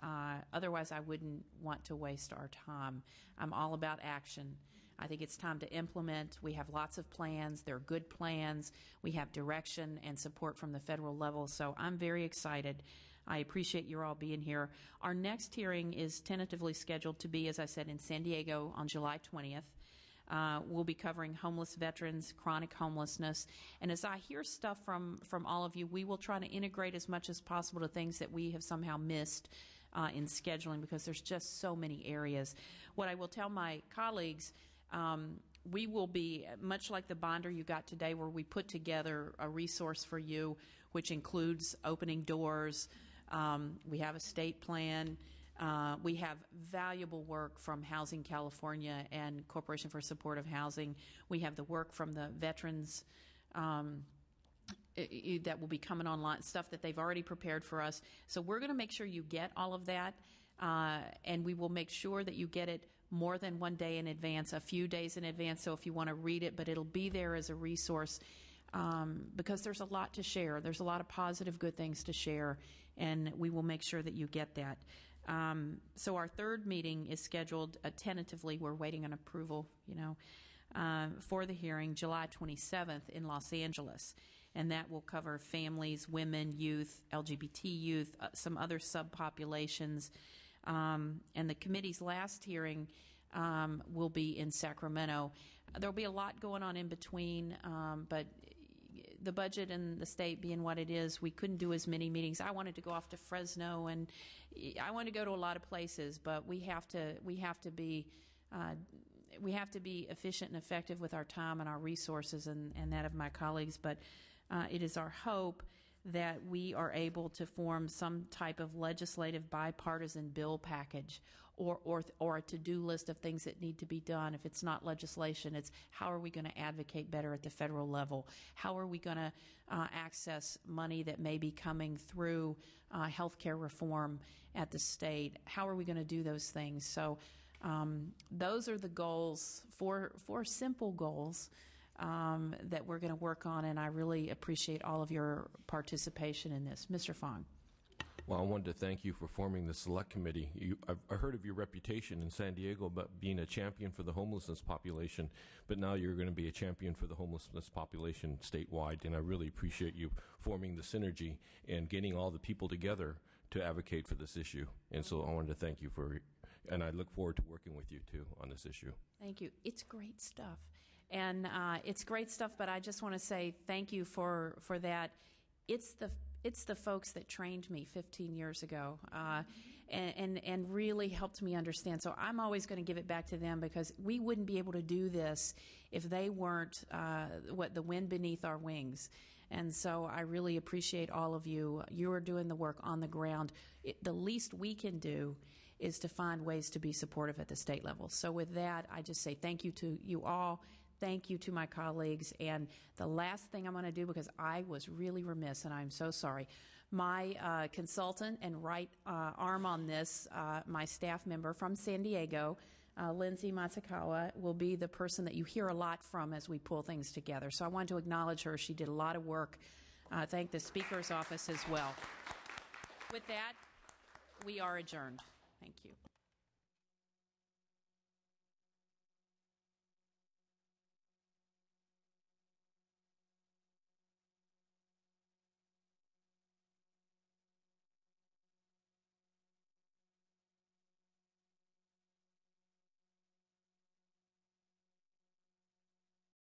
Otherwise, I wouldn't want to waste our time. I'm all about action. I think it's time to implement. We have lots of plans. They're good plans. We have direction and support from the federal level, so I'm very excited. I appreciate you all being here. Our next hearing is tentatively scheduled to be, as I said, in San Diego on July 20th. We'll be covering homeless veterans, chronic homelessness. And as I hear stuff from all of you, we will try to integrate as much as possible to things that we have somehow missed in scheduling, because there's just so many areas. What I will tell my colleagues, we will be, much like the binder you got today, where we put together a resource for you, which includes opening doors. We have a state plan. We have valuable work from Housing California and Corporation for Supportive Housing. We have the work from the veterans that will be coming online, stuff that they've already prepared for us. So we're going to make sure you get all of that, and we will make sure that you get it more than one day in advance, a few days in advance, so if you want to read it, but it'll be there as a resource because there's a lot to share. There's a lot of positive, good things to share, and we will make sure that you get that. So our third meeting is scheduled tentatively. We're waiting on approval, for the hearing, July 27th in Los Angeles. And that will cover families, women, youth, LGBT youth, some other subpopulations. And the committee's last hearing will be in Sacramento. There'll be a lot going on in between, but the budget and the state being what it is, we couldn't do as many meetings. I wanted to go off to Fresno, and I wanted to go to a lot of places, but we have to be efficient and effective with our time and our resources and that of my colleagues. But it is our hope that we are able to form some type of legislative bipartisan bill package or a to-do list of things that need to be done. If it's not legislation, it's how are we going to advocate better at the federal level? How are we going to access money that may be coming through health care reform at the state? How are we going to do those things? So those are the goals, four simple goals that we're going to work on, and I really appreciate all of your participation in this. Mr. Fong. Well, I wanted to thank you for forming the select committee. I've heard of your reputation in San Diego about being a champion for the homelessness population, but now you're going to be a champion for the homelessness population statewide, and I really appreciate you forming the synergy and getting all the people together to advocate for this issue. And so I wanted to thank you and I look forward to working with you, too, on this issue. Thank you. It's great stuff. And it's great stuff, but I just want to say thank you for that. It's the folks that trained me 15 years ago and really helped me understand. So I'm always going to give it back to them, because we wouldn't be able to do this if they weren't the wind beneath our wings. And so I really appreciate all of you. You are doing the work on the ground. The least we can do is to find ways to be supportive at the state level. So with that, I just say thank you to you all. thank you to my colleagues. And the last thing I'm going to do, because I was really remiss, and I'm so sorry, my consultant and right arm on this, my staff member from San Diego, Lindsay Matsukawa, will be the person that you hear a lot from as we pull things together. So I want to acknowledge her. She did a lot of work. Thank the Speaker's office as well. With that, we are adjourned. Thank you.